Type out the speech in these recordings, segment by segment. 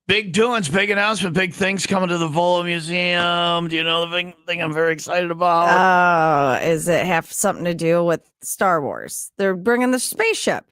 Big doings, big announcement, big things coming to the WIIL Museum. Do you know the big thing I'm very excited about? Is it have something to do with Star Wars? They're bringing the spaceship.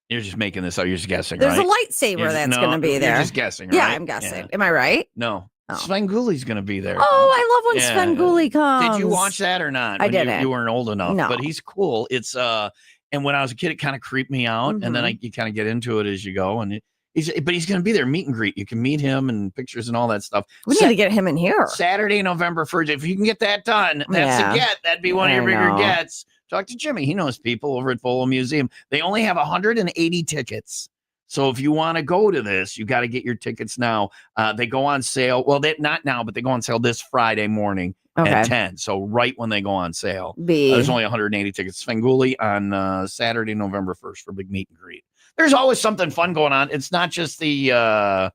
You're just making this up. You're just guessing, There's right? a lightsaber that's going to be there. You're just guessing, right? Yeah, I'm guessing. Yeah. Am I right? No. Oh. Svengooly's going to be there. Oh, I love when Svengooly comes. Did you watch that or not? I didn't. You weren't old enough. No. But he's cool. It's and when I was a kid, it kind of creeped me out. And then you kind of get into it as you go. And he's going to be there, meet and greet. You can meet him and pictures and all that stuff. We need to get him in here. Saturday, November 1st. If you can get that done, that's a get. That'd be one of your bigger gets. Talk to Jimmy. He knows people over at WIIL Museum. They only have 180 tickets. So if you want to go to this, you got to get your tickets now. They go on sale. Well, not now, but they go on sale this Friday morning at 10. So right when they go on sale. There's only 180 tickets. Svengooly on Saturday, November 1st for big meet and greet. There's always something fun going on. It's not just the,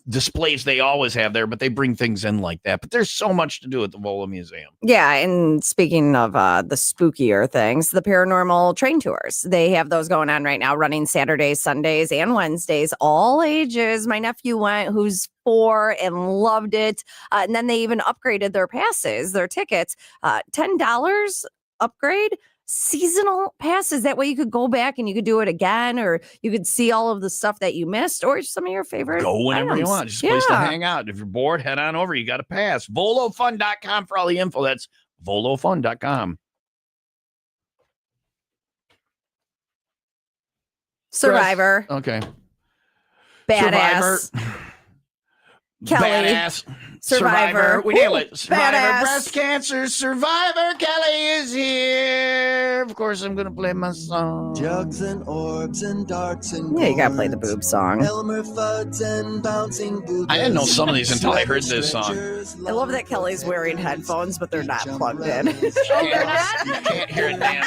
displays they always have there, but they bring things in like that. But there's so much to do at the WIIL Museum. Yeah, and speaking of the spookier things, the paranormal train tours, they have those going on right now, running Saturdays, Sundays, and Wednesdays, all ages. My nephew went, who's 4, and loved it. And then they even upgraded their passes, their tickets, $10 upgrade. Seasonal passes. That way you could go back and you could do it again, or you could see all of the stuff that you missed, or some of your favorite. Go whenever you want. Just a place to hang out. If you're bored, head on over. You got to pass. VOLOFun.com for all the info. That's VOLOFun.com. Survivor. Okay. Badass. Survivor. Kelly. Badass. Survivor. We nailed it. Survivor. Badass. Breast cancer survivor. Kelly is here. Of course, I'm going to play my song. Jugs and orbs and darts and you got to play the boob song. Elmer Fuds and bouncing boobies. I didn't know some of these until I heard this song. I love that Kelly's wearing headphones, but they're not plugged in. You can't hear it, Dan.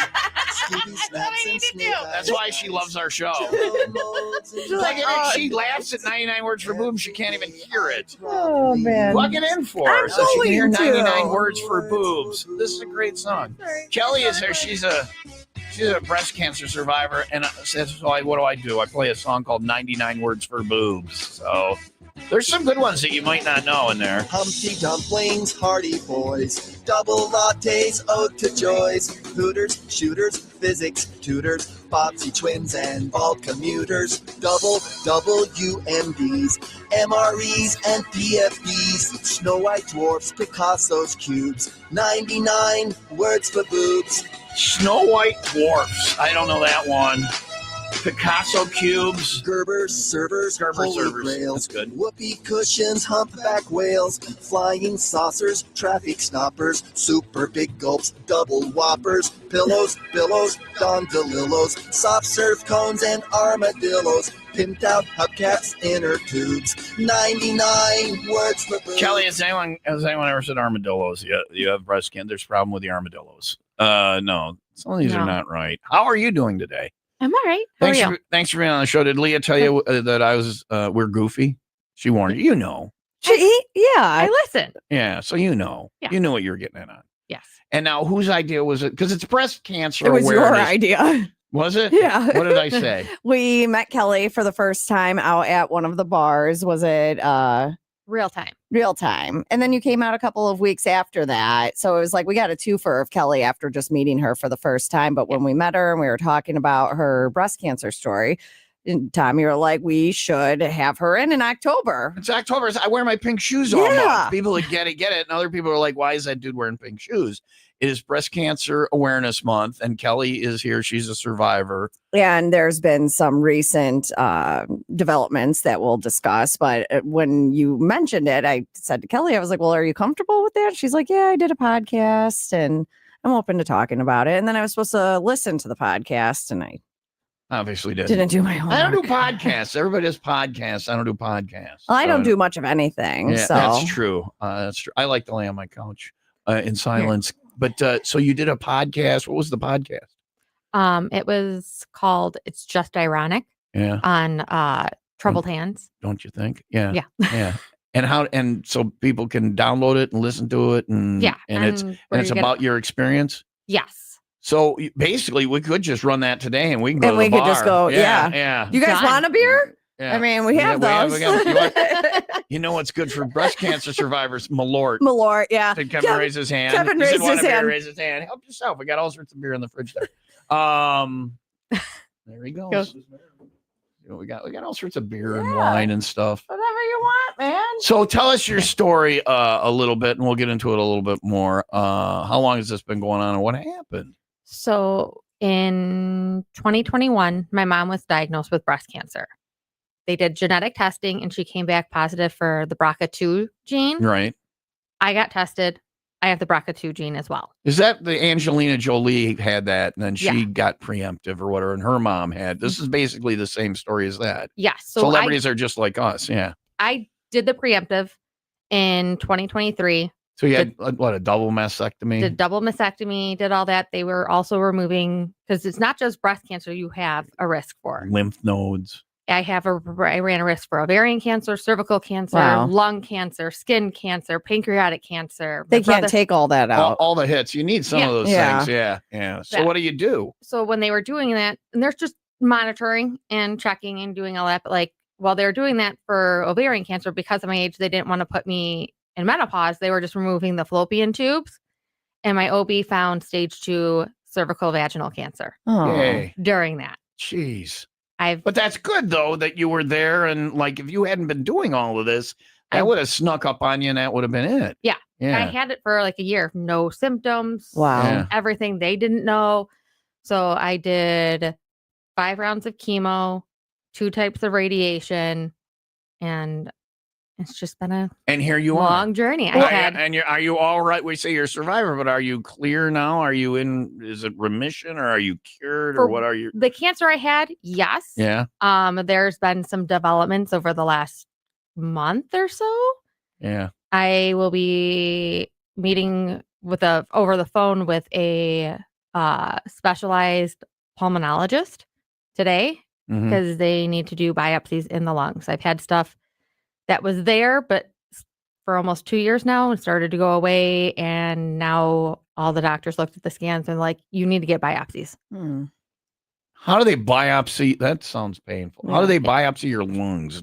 That's why she loves our show. She laughs at 99 words for boobs. She can't even hear it. Oh, man. Plug it in for her so she can hear 99 words for boobs. This is a great song. Kelly is here. She's a breast cancer survivor, and says, what do? I play a song called 99 Words for Boobs. So there's some good ones that you might not know in there. Humpty Dumplings, Hardy Boys, double lattes, ode to joys, Hooters, shooters, physics tutors, Bobbsey twins and bald commuters, double WMDs, MREs and PFDs, Snow White dwarfs, Picasso's cubes, 99 words for boobs. Snow White dwarfs. I don't know that one. Picasso cubes. Gerber's servers, holy grails. That's good. Whoopee cushions, humpback whales, flying saucers, traffic stoppers, super big gulps, double whoppers, pillows, billows, Don DeLillos, soft serve cones and armadillos, pimped out hubcaps, inner tubes, 99 words for boobs. Kelly, has anyone ever said armadillos? You have breast cancer. There's a problem with the armadillos. No, some of these are not right. How are you doing today? I'm all right. How are you? Thanks for being on the show. Did Leah tell you that I was we're goofy? She warned you. You know. I listen. Yeah, so you know. Yeah. You knew what you were getting in on. Yes. And now whose idea was it? Because it's breast cancer It was awareness. your idea. Was it? Yeah. What did I say? We met Kelly for the first time out at one of the bars. Was it Real time. Real time? And then you came out a couple of weeks after that. So it was like we got a twofer of Kelly after just meeting her for the first time. But when we met her and we were talking about her breast cancer story, Tom, you were like, we should have her in October. It's October. I wear my pink shoes all month. People that get it. And other people are like, why is that dude wearing pink shoes? It is Breast Cancer Awareness Month, and Kelly is here. She's a survivor. And there's been some recent developments that we'll discuss. But when you mentioned it, I said to Kelly, I was like, well, are you comfortable with that? She's like, yeah, I did a podcast and I'm open to talking about it. And then I was supposed to listen to the podcast, and I obviously didn't do my homework. I don't do podcasts. Everybody does podcasts. I don't do podcasts. Well, I don't do much of anything. Yeah, so that's true. That's true. I like to lay on my couch in silence. But so you did a podcast. What was the podcast? It was called It's Just Ironic. Yeah. On Troubled Hands. Don't you think? Yeah. Yeah. Yeah. And so people can download it and listen to it and it's about your experience. Yes. So basically we could just run that today and we can go to the bar. Could just go. Yeah. Yeah. You guys want a beer? Yeah. I mean, we have those. You know what's good for breast cancer survivors? Malort. Malort, yeah. Did Kevin raise his hand? Kevin He said, raised "Want his a beer?" hand. Raise his hand. Help yourself. We got all sorts of beer in the fridge there. There he goes. We got all sorts of beer and wine and stuff. Whatever you want, man. So tell us your story a little bit, and we'll get into it a little bit more. How long has this been going on, and what happened? So in 2021, my mom was diagnosed with breast cancer. They did genetic testing, and she came back positive for the BRCA2 gene. Right. I got tested. I have the BRCA2 gene as well. Is that the Angelina Jolie had that, and then she got preemptive or whatever, and her mom had? This is basically the same story as that. Yes. So celebrities are just like us. Yeah. I did the preemptive in 2023. So you had a double mastectomy? Did double mastectomy, did all that. They were also removing, because it's not just breast cancer you have a risk for. Lymph nodes. I ran a risk for ovarian cancer, cervical cancer, lung cancer, skin cancer, pancreatic cancer. They can't take all that out. All the hits. You need some of those things. Yeah. So what do you do? So when they were doing that, and they're just monitoring and checking and doing all that, but like while they were doing that for ovarian cancer, because of my age, they didn't want to put me in menopause. They were just removing the fallopian tubes, and my OB found stage 2 cervical vaginal cancer during that. Jeez. But that's good, though, that you were there. And like, if you hadn't been doing all of this, that would have snuck up on you, and that would have been it. Yeah. I had it for like a year. No symptoms. Wow. Everything they didn't know. So I did 5 rounds of chemo, 2 types of radiation, and it's just been a long journey. Are you all right? We say you're a survivor, but are you clear now? Are you is it remission, or are you cured, or what are you? The cancer I had, yes. Yeah. There's been some developments over the last month or so. Yeah. I will be meeting over the phone with a specialized pulmonologist today, because they need to do biopsies in the lungs. I've had stuff that was there, but for almost 2 years now, it started to go away. And now all the doctors looked at the scans and like, you need to get biopsies. How do they biopsy? That sounds painful. How do they biopsy your lungs?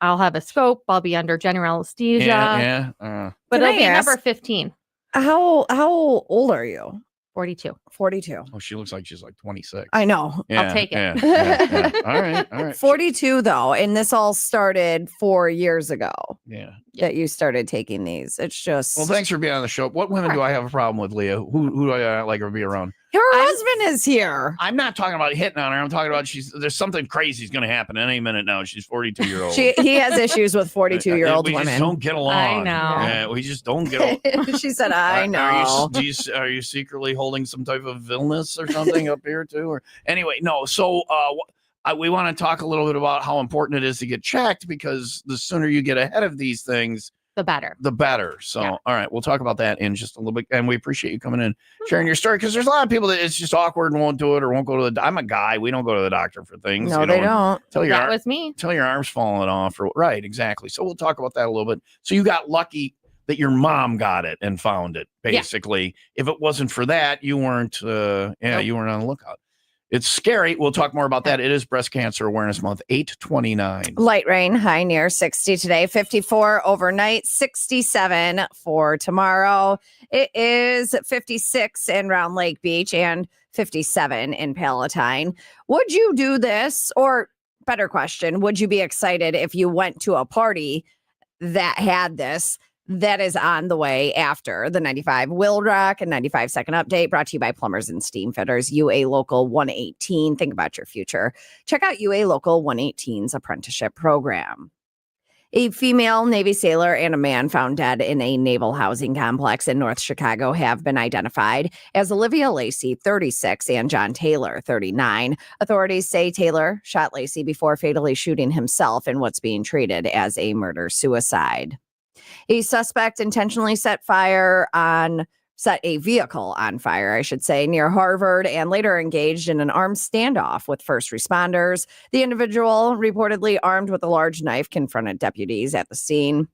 I'll have a scope. I'll be under general anesthesia. Yeah. But it'll be number 15. How old are you? 42. 42. Oh, she looks like she's like 26. I know. I'll take it. Yeah. All right. 42 though, and this all started 4 years ago. Yeah. That you started taking these. It's just. Well, thanks for being on the show. What women do I have a problem with, Leah? Who do I like to be around? Her husband is here. I'm not talking about hitting on her. I'm talking about there's something crazy is going to happen any minute now. She's 42-year-old. He has issues with 42-year-old women. We just don't get along. I know. Yeah, we just don't get along. She said, I know. Are you secretly holding some type of illness or something up here too? Or anyway, no. So we want to talk a little bit about how important it is to get checked, because the sooner you get ahead of these things, the better. So, all right, we'll talk about that in just a little bit. And we appreciate you coming in, sharing your story, because there's a lot of people that it's just awkward and won't do it or won't go to the. I'm a guy. We don't go to the doctor for things. No, they don't. That was me. Till your arm's falling off. Right, exactly. So we'll talk about that a little bit. So you got lucky that your mom got it and found it, basically. If it wasn't for that, you weren't, you weren't on the lookout. It's scary. We'll talk more about that. It is Breast Cancer Awareness Month, 8/29. Light rain, high near 60 today, 54 overnight, 67 for tomorrow. It is 56 in Round Lake Beach and 57 in Palatine. Would you do this? Or better question, would you be excited if you went to a party that had this? That is on the way after the 95 WIIL Rock and 95 Second Update, brought to you by Plumbers and Steam Fitters, UA Local 118. Think about your future. Check out UA Local 118's apprenticeship program. A female Navy sailor and a man found dead in a naval housing complex in North Chicago have been identified as Olivia Lacey, 36, and John Taylor, 39. Authorities say Taylor shot Lacey before fatally shooting himself in what's being treated as a murder-suicide. A suspect intentionally set a vehicle on fire, I should say, near Harvard, and later engaged in an armed standoff with first responders. The individual, reportedly armed with a large knife, confronted deputies at the scene.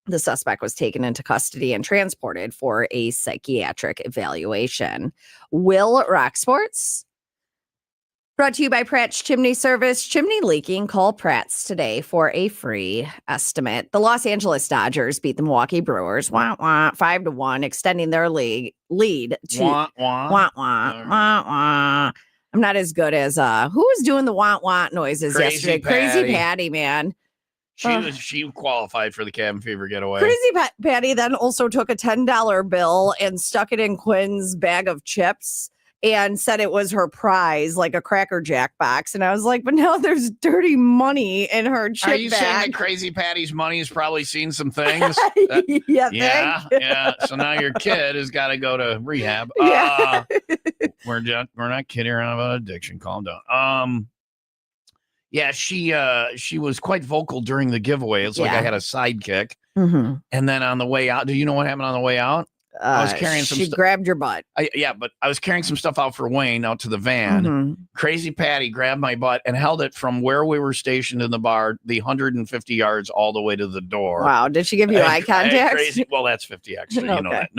The suspect was taken into custody and transported for a psychiatric evaluation. WIIL Rock Sports Brought to you by Pratt's Chimney Service. Chimney leaking? Call Pratt's today for a free estimate. The Los Angeles Dodgers beat the Milwaukee Brewers 5-1, extending their lead to Wah, wah. wah, wah, wah, wah. I'm not as good as who was doing the wah wah noises yesterday? Crazy Patty, man. She qualified for the cabin fever getaway. Crazy Patty then also took a $10 bill and stuck it in Quinn's bag of chips and said it was her prize, like a Cracker Jack box. And I was like, but now there's dirty money in her chip bag. Are you saying that Crazy Patty's money has probably seen some things? Yeah. So now your kid has got to go to rehab. Yeah. We're not kidding around about addiction. Calm down. Yeah, she was quite vocal during the giveaway. It's like I had a sidekick. Mm-hmm. And then on the way out, do you know what happened on the way out? I was carrying some She grabbed your butt. But I was carrying some stuff out for Wayne out to the van. Mm-hmm. Crazy Patty grabbed my butt and held it from where we were stationed in the bar, the 150 yards all the way to the door. Wow. Did she give you eye contact? Crazy. Well, that's 50 extra. You know that.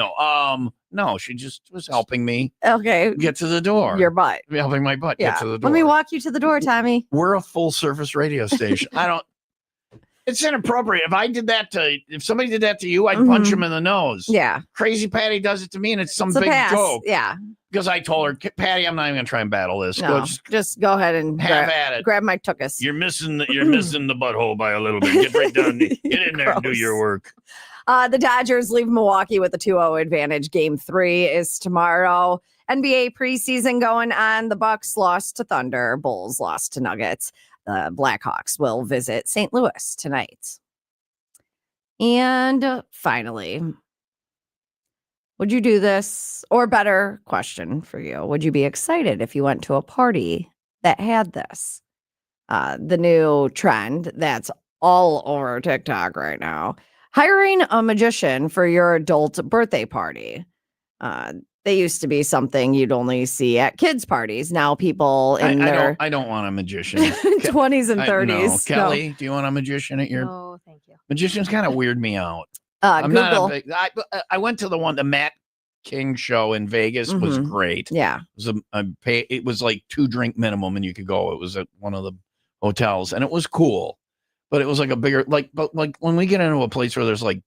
No, she just was helping me get to the door. Your butt. Helping my butt get to the door. Let me walk you to the door, Tommy. We're a full service radio station. It's inappropriate. If somebody did that to you, I'd punch him in the nose. Yeah. Crazy Patty does it to me, and it's some big joke. Yeah. Because I told her, Patty, I'm not even going to try and battle this. No, just go ahead and have at it. Grab my tuchus. You're missing the butthole by a little bit. Get right down. Get in there and do your work. The Dodgers leave Milwaukee with a 2-0 advantage. Game 3 is tomorrow. NBA preseason going on. The Bucks lost to Thunder. Bulls lost to Nuggets. The Blackhawks will visit St. Louis tonight. And finally, would you do this? Or better question for you. Would you be excited if you went to a party that had this? The new trend that's all over TikTok right now. Hiring a magician for your adult birthday party. They used to be something you'd only see at kids' parties. Now people in their I don't want a magician. 20s and 30s. No. Kelly, do you want a magician at your? No, thank you. Magicians kind of weird me out. I'm Google. I went to the Matt King show in Vegas. Was great. Yeah, it was like 2-drink minimum, and you could go. It was at one of the hotels, and it was cool. But it was like a bigger but when we get into a place where there's like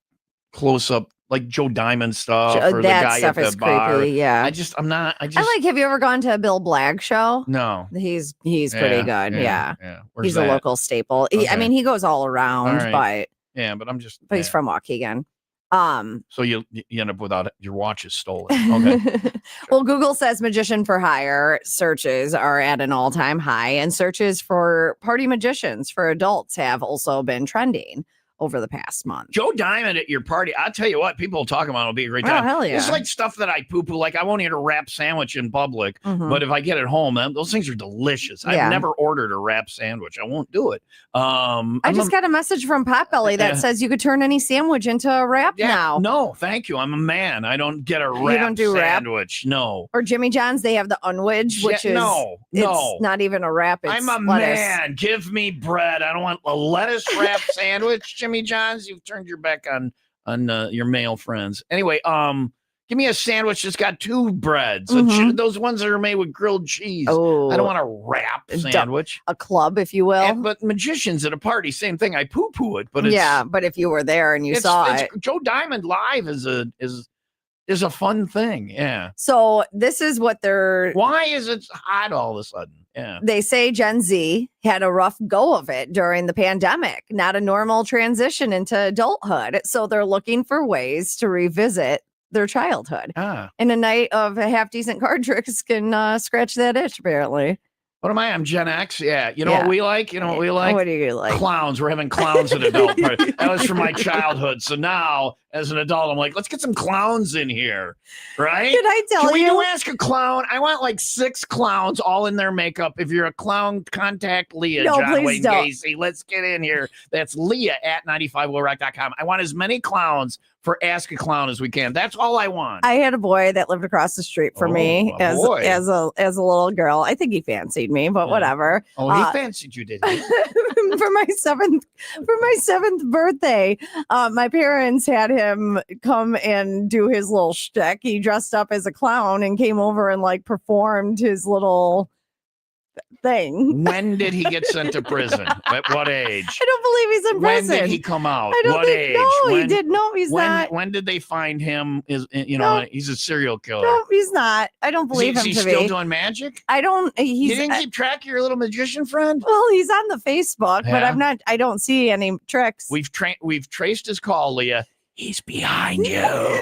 close up. Like Joe Diamond stuff or the guy at the bar. Creepy, yeah. Have you ever gone to a Bill Blagg show? No. He's pretty good. Yeah. He's that? A local staple. Okay. He goes all around, but he's from Waukegan. So you end up without your watch is stolen. Okay. Well, Google says magician for hire searches are at an all-time high, and searches for party magicians for adults have also been trending over the past month. Joe Diamond at your party. I'll tell you what, people will talk about. It'll be a great time. Oh, hell yeah. It's like stuff that I poo-poo. Like I won't eat a wrap sandwich in public, but if I get it home, those things are delicious. I've never ordered a wrap sandwich. I won't do it. I just got a message from Potbelly that says you could turn any sandwich into a wrap now. No, thank you. I'm a man. I don't get a wrap sandwich. Wrap? No. Or Jimmy John's, they have the unwedge, which is it's not even a wrap. It's I'm a lettuce. Man. Give me bread. I don't want a lettuce wrap sandwich. Jimmy John's, you've turned your back on your male friends. Anyway, give me a sandwich that's got 2 breads. Those ones that are made with grilled cheese. Oh, I don't want a wrap sandwich. A club, if you will. But magicians at a party, same thing. I poo-poo it, but but if you were there and you saw it, Joe Diamond live is a fun thing. Yeah. So this is what why is it hot all of a sudden? Yeah. They say Gen Z had a rough go of it during the pandemic, not a normal transition into adulthood. So they're looking for ways to revisit their childhood. And a night of half decent card tricks can scratch that itch, apparently. What am I? I'm Gen X. Yeah. You know what we like? What do you like? Clowns. We're having clowns at adult party. That was from my childhood. So now, as an adult, I'm like, let's get some clowns in here. Right? Can I tell you? Can we ask a clown? I want like 6 clowns all in their makeup. If you're a clown, contact Leah, John Wayne Gacy. Let's get in here. That's Leah at 95willrock.com. I want as many clowns for Ask a Clown as we can. That's all I want. I had a boy that lived across the street from me as a little girl. I think he fancied me, but whatever. Oh, he fancied you, did he? for my seventh birthday, my parents had him come and do his little shtick. He dressed up as a clown and came over and like performed his little thing. When did he get sent to prison? At what age? I don't believe he's in When prison. did he come out? I don't what think. age? No, when, he did. No, he's not. When did they find him? No. He's a serial killer. No, he's not. I don't believe is him he to still be. doing magic? I don't. You He's. didn't keep track of your little magician friend? Well, he's on the Facebook, but Yeah. I'm not. I don't see any tricks. We've traced his call, Leah. He's behind you.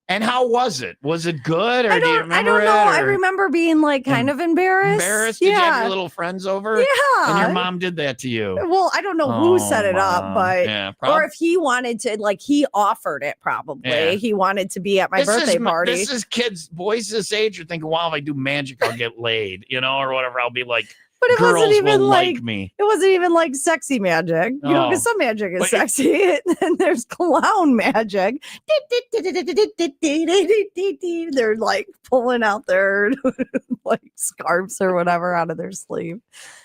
And how was it? Was it good, or do you remember I don't know. it? I remember being like kind of embarrassed. Embarrassed? Did you have your little friends over? Yeah. And your mom did that to you? Well, I don't know who set it up, but or if he wanted to, like he offered it. Probably he wanted to be at my birthday party. This is kids, boys this age are thinking, "Wow, if I do magic, I'll get laid," or whatever. I'll be like. But it Girls wasn't even will like me. It wasn't even like sexy magic, because some magic is sexy, and then there's clown magic. They're like pulling out their like scarves or whatever out of their sleeve.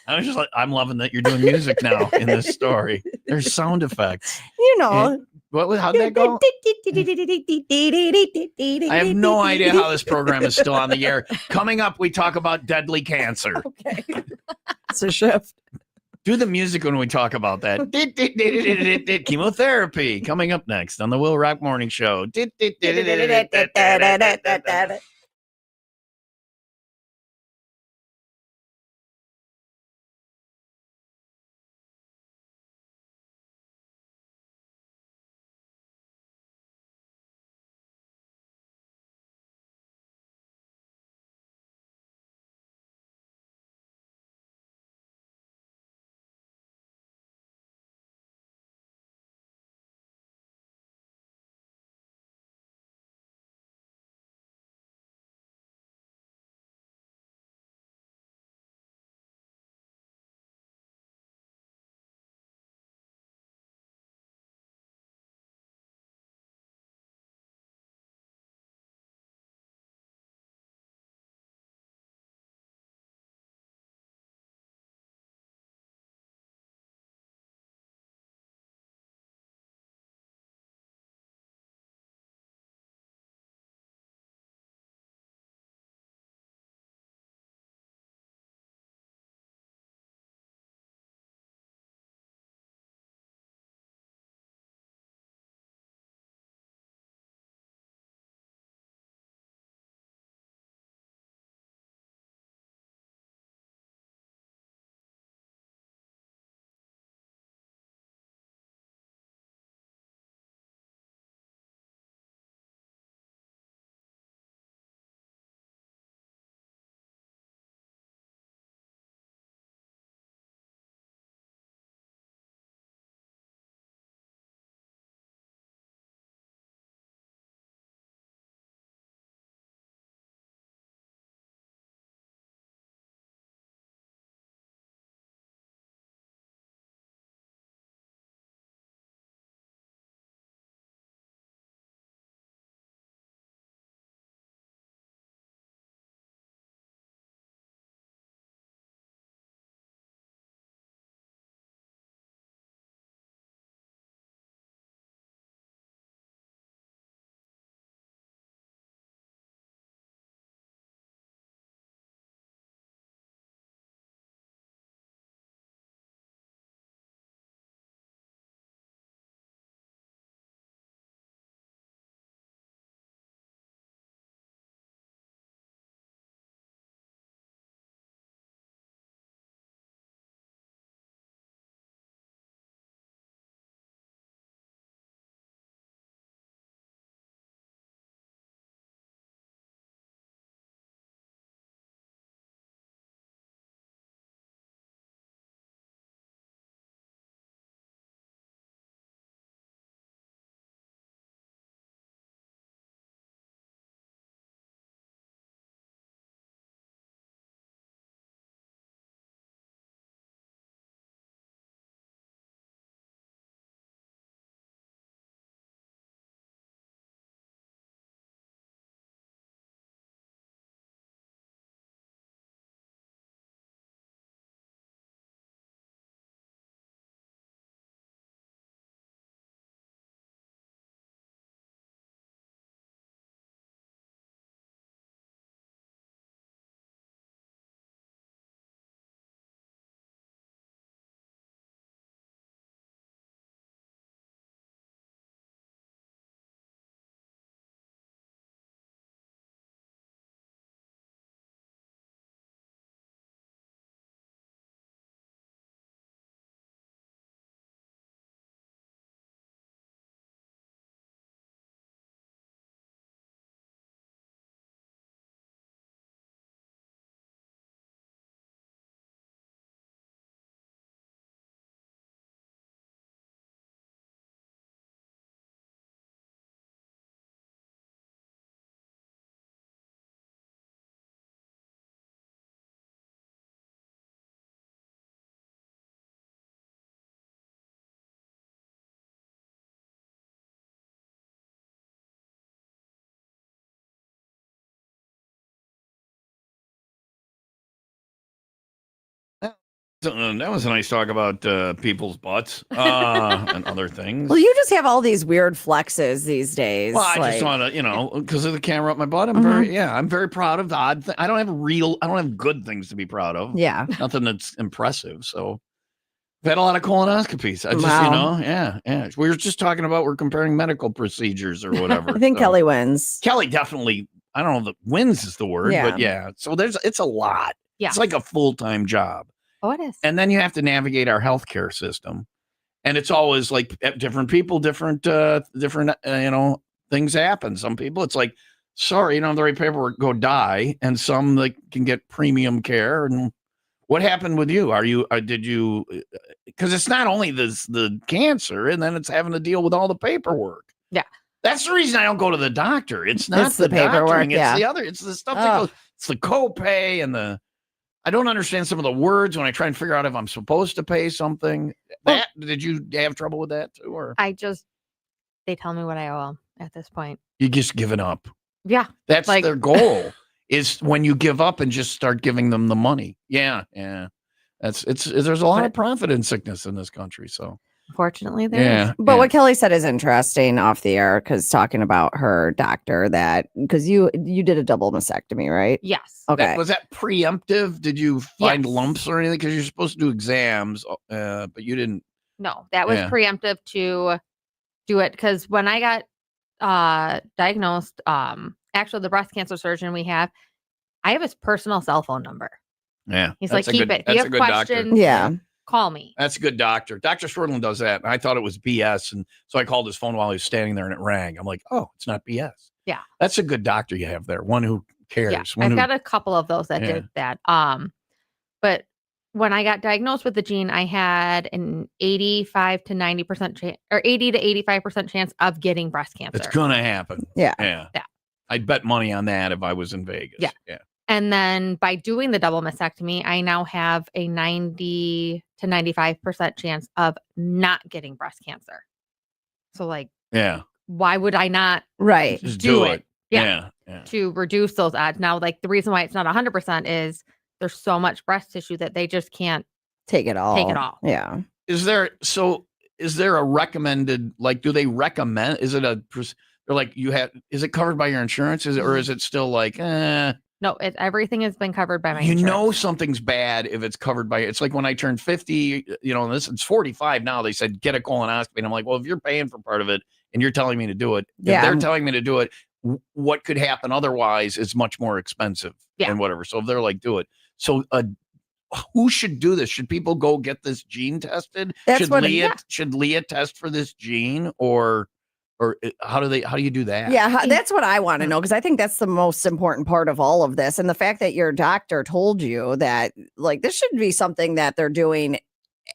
I was just like, I'm loving that you're doing music now in this story. There's sound effects. How'd that go? I have no idea how this program is still on the air. Coming up, we talk about deadly cancer. Okay. It's a shift. Do the music when we talk about that. Chemotherapy. Coming up next on the WIIL Rock Morning Show. That was a nice talk about people's butts and other things. Well, you just have all these weird flexes these days. Well, I just want to, because of the camera up my butt. I'm very proud of the odd thing. I don't have good things to be proud of. Yeah. Nothing that's impressive. So I've had a lot of colonoscopies. I just, yeah. We were just talking about, we're comparing medical procedures or whatever. I think Kelly wins. Kelly definitely, I don't know if wins is the word, but yeah. So it's a lot. Yeah. It's like a full-time job. Oh, it is. And then you have to navigate our healthcare system. And it's always like different people, different things happen. Some people, it's like, sorry, you don't have the right paperwork, go die. And some like can get premium care. And what happened with you? Did you, because it's not only the cancer, and then it's having to deal with all the paperwork. Yeah. That's the reason I don't go to the doctor. It's not the paperwork. It's the stuff that goes, it's the copay and I don't understand some of the words when I try and figure out if I'm supposed to pay something. Did you have trouble with that too? Or they tell me what I owe them at this point. You just given up. Yeah. That's their goal is when you give up and just start giving them the money. Yeah. Yeah. There's a lot of profit in sickness in this country. So unfortunately there is. But what Kelly said is interesting off the air, because talking about her doctor because you did a double mastectomy, right? Yes. Okay. Was that preemptive? Did you find lumps or anything? Because you're supposed to do exams, but you didn't. No, that was preemptive to do it, because when I got diagnosed, actually the breast cancer surgeon I have his personal cell phone number. Yeah. He's like, keep it. If you have questions, call me. That's a good doctor. Dr. Swerdlin does that. And I thought it was BS. And so I called his phone while he was standing there and it rang. I'm like, oh, it's not BS. Yeah. That's a good doctor you have there. One who cares. Yeah. I've got a couple of those that did that. But when I got diagnosed with the gene, I had an 85 to 90% chance, or 80 to 85% chance of getting breast cancer. It's going to happen. Yeah. Yeah. Yeah. I'd bet money on that if I was in Vegas. Yeah. Yeah. And then by doing the double mastectomy, I now have a 90 to 95% chance of not getting breast cancer. So why would I not just do it? Yeah. To reduce those odds. Now, the reason why it's not 100% is there's so much breast tissue that they just can't take it all. Yeah. Is there a recommended, do they recommend, is it is it covered by your insurance? Or is it still No, everything has been covered by my insurance. Something's bad if it's covered by, it's like when I turned 50, it's 45 now, they said, get a colonoscopy. And I'm like, well, if you're paying for part of it and you're telling me to do it, if they're telling me to do it, what could happen otherwise is much more expensive and whatever. So if they're like, do it. So who should do this? Should people go get this gene tested? Should Leah test for this gene or how do you do that? Yeah, that's what I want to know, because I think that's the most important part of all of this. And the fact that your doctor told you that this should be something that they're doing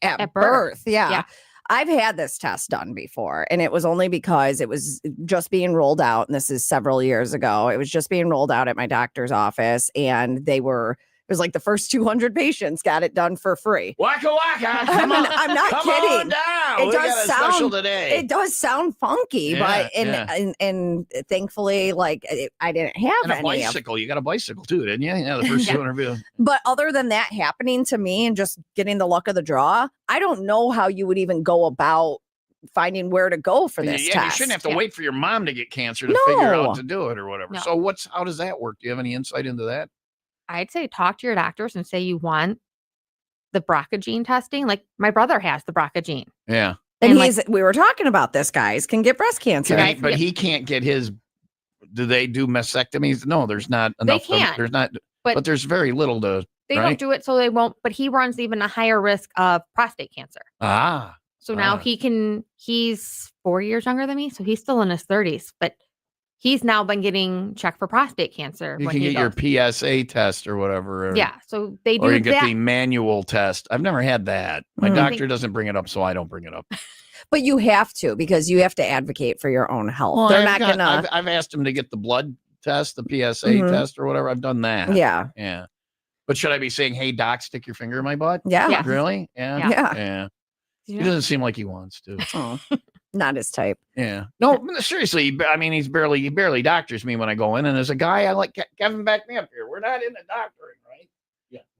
at birth. Yeah. I've had this test done before, and it was only because it was just being rolled out. And this is several years ago. It was just being rolled out at my doctor's office, and it was like the first 200 patients got it done for free. Waka waka. I'm not kidding. On down. It does sound special today. It does sound funky, but and thankfully, I didn't have and a bicycle. You got a bicycle too, didn't you? Yeah, the first 200. But other than that happening to me and just getting the luck of the draw, I don't know how you would even go about finding where to go for this test. You shouldn't have to wait for your mom to get cancer to figure out to do it or whatever. No. So how does that work? Do you have any insight into that? I'd say talk to your doctors and say you want the BRCA gene testing. Like my brother has the BRCA gene. Yeah. And we were talking about this, guys, can get breast cancer. But he can't get his, do they do mastectomies? No, there's not enough. They can't. There's not, but there's very little to. They don't do it, so they won't, but he runs even a higher risk of prostate cancer. So now he's 4 years younger than me, so he's still in his 30s, but he's now been getting checked for prostate cancer. You can get your PSA test or whatever. So they do. Or you get the manual test. I've never had that. My doctor doesn't bring it up, so I don't bring it up. But you have to, because you have to advocate for your own health. Well, I've asked him to get the blood test, the PSA test or whatever. I've done that. Yeah. Yeah. But should I be saying, hey, doc, stick your finger in my butt? Yeah. Really? Yeah. He doesn't seem like he wants to. Oh. Not his type. Yeah. No, seriously. I mean, he barely doctors me when I go in. And as a guy, I like Kevin, back me up here. We're not into doctoring, right?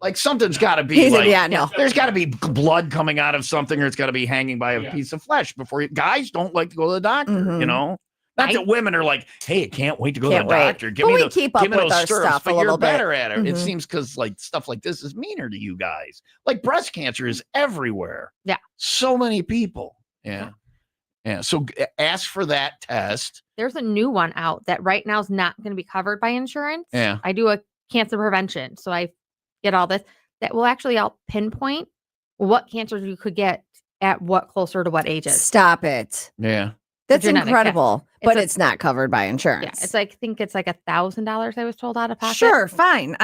Like something's got to be like, no. there's got to be blood coming out of something, or it's got to be hanging by a piece of flesh before guys don't like to go to the doctor, you know? Not that women are like, hey, I can't wait to go to the doctor. Give me keep up with our stuff but a you're little bit. better at it. It seems because like stuff like this is meaner to you guys. Like breast cancer is everywhere. Yeah. So many people. Yeah. So ask for that test. There's a new one out that right now is not going to be covered by insurance. Yeah. I do a cancer prevention. So I get all this that will actually help pinpoint what cancers you could get at what closer to what ages. Stop it. Yeah. That's incredible, but it's not covered by Yeah, insurance. it's like, I think it's like $1,000 I was told out of pocket. Sure, fine.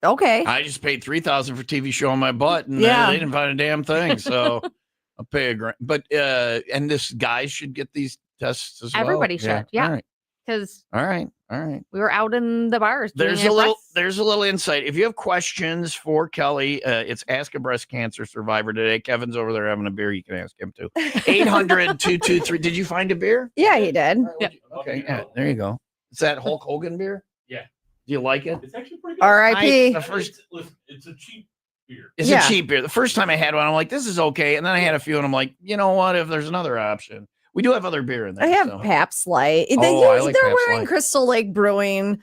Okay. I just paid $3,000 for TV show on my butt, and they didn't find a damn thing. So I'll pay $1,000. But and this guy should get these tests as well. Everybody should, yeah. Because all right. we were out in the bars. There's a little insight. If you have questions for Kelly, it's Ask a Breast Cancer Survivor today. Kevin's over there having a beer. You can ask him too. 800-223. Did you find a beer? Yeah, he did. Okay, there you go. Is that Hulk Hogan beer? Yeah. Do you like it? It's actually pretty good. R.I.P. It's a cheap beer. It's a cheap beer. The first time I had one, I'm like, this is okay. And then I had a few, and I'm like, you know what? If there's another option. We do have other beer in there. I have Pabst Light. I like they're Pabst wearing Light. Crystal Lake Brewing.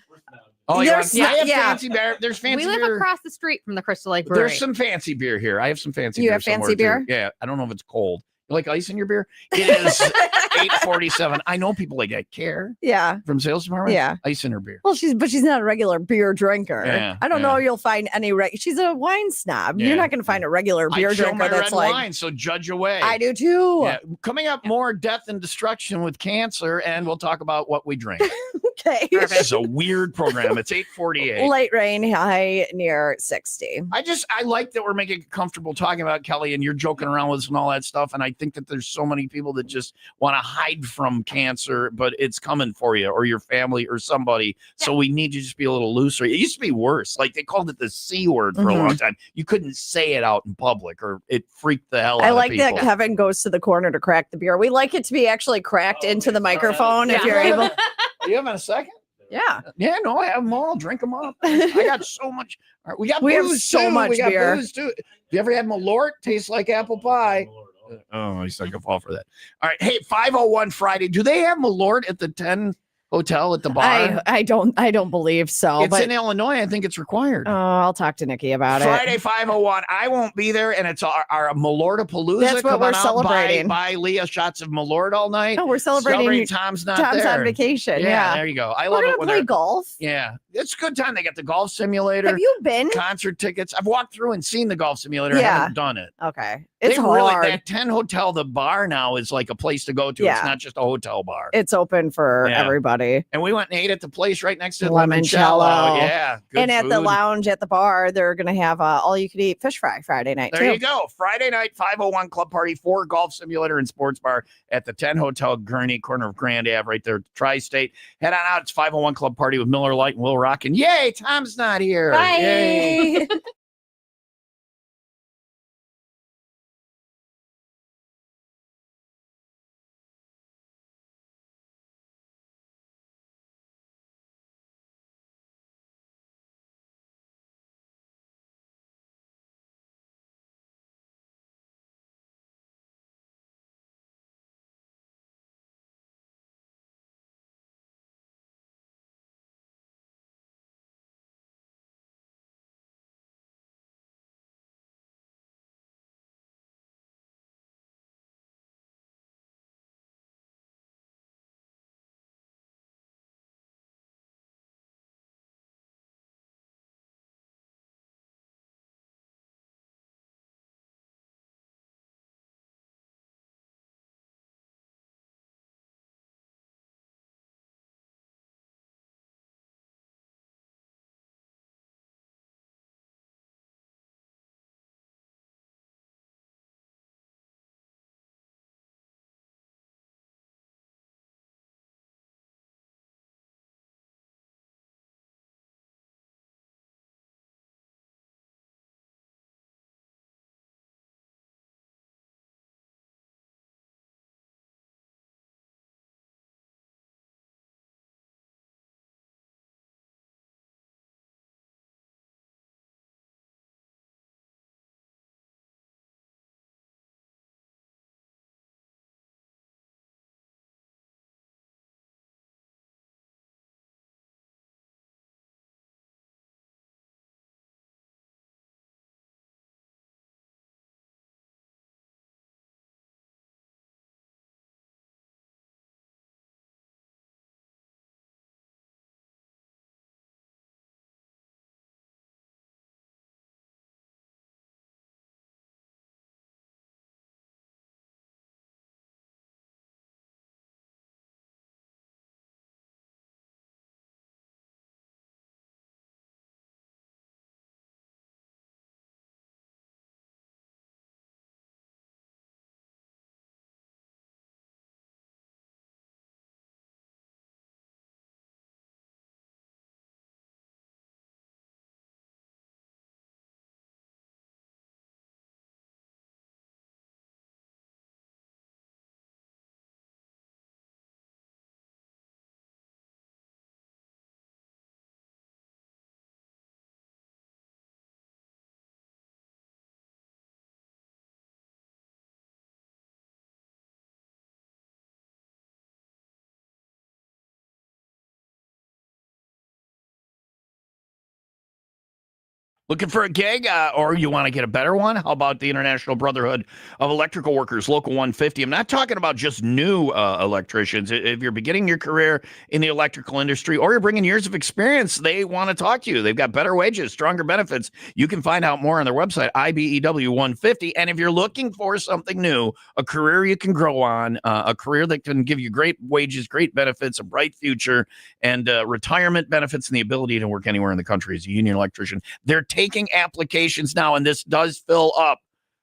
Oh, I have yeah. fancy beer. There's fancy We live beer. across the street from the Crystal Lake Brewery. There's some fancy beer here. I have some fancy beer. You have fancy beer? Too. Yeah. I don't know if it's cold. You like ice in your beer? It is $8.47. I know people like that care. Yeah. From sales department. Yeah. Ice in her beer. Well, she's not a regular beer drinker. Yeah, I don't know you'll find any she's a wine snob. Yeah. You're not going to find a regular beer I drinker my that's red like wine, so judge away. I do too. Yeah. Coming up, more death and destruction with cancer, and we'll talk about what we drink. Okay. This is a weird program. It's 8:48. Light rain, high near 60. I like that we're making it comfortable talking about Kelly, and you're joking around with us and all that stuff. And I think that there's so many people that just want to hide from cancer, but it's coming for you or your family or somebody. Yeah. So we need to just be a little looser. It used to be worse. Like they called it the C word for a long time. You couldn't say it out in public, or it freaked the hell out of people. I like that Kevin goes to the corner to crack the beer. We like it to be actually cracked into the microphone if you're able. Are you having a second? Yeah. Yeah, no, I have them all. Drink them up. I got so much. All right, we have so much beer. Booze too. Have you ever had Malort? Tastes like apple pie. Oh, I suck a fall for that. All right. Hey, 501 Friday. Do they have Malort at the 10 hotel at the bar? I don't believe so. It's in Illinois. I think it's required. Oh, I'll talk to Nikki about Friday, 501. I won't be there, and it's our Malortapalooza. That's what we're celebrating. Buy Leah shots of Malort all night. No, we're celebrating Tom's Tom's there. on vacation. Yeah, there you go. I love it when play golf. Yeah, it's a good time. They got the golf simulator. Have you been? Concert tickets. I've walked through and seen the golf simulator. Yeah. I haven't done it. Okay. It's hard. Really, that 10 hotel, the bar now is like a place to go to. Yeah. It's not just a hotel bar. It's open for everybody. And we went and ate at the place right next to Limoncello. Yeah. And at the lounge at the bar, they're going to have all you could eat fish fry Friday night. There you go. Friday night, 501 Club Party, 4 golf simulator and sports bar at the 10 Hotel Gurney, corner of Grand Ave, right there, Tri-State. Head on out. It's 501 Club Party with Miller Lite and Will Rock. And yay, Tom's not here. Bye. Yay. Looking for a gig, or you want to get a better one? How about the International Brotherhood of Electrical Workers, Local 150? I'm not talking about just new electricians. If you're beginning your career in the electrical industry or you're bringing years of experience, they want to talk to you. They've got better wages, stronger benefits. You can find out more on their website, IBEW 150. And if you're looking for something new, a career you can grow on, a career that can give you great wages, great benefits, a bright future, and retirement benefits, and the ability to work anywhere in the country as a union electrician, they're taking applications now, and this does fill up.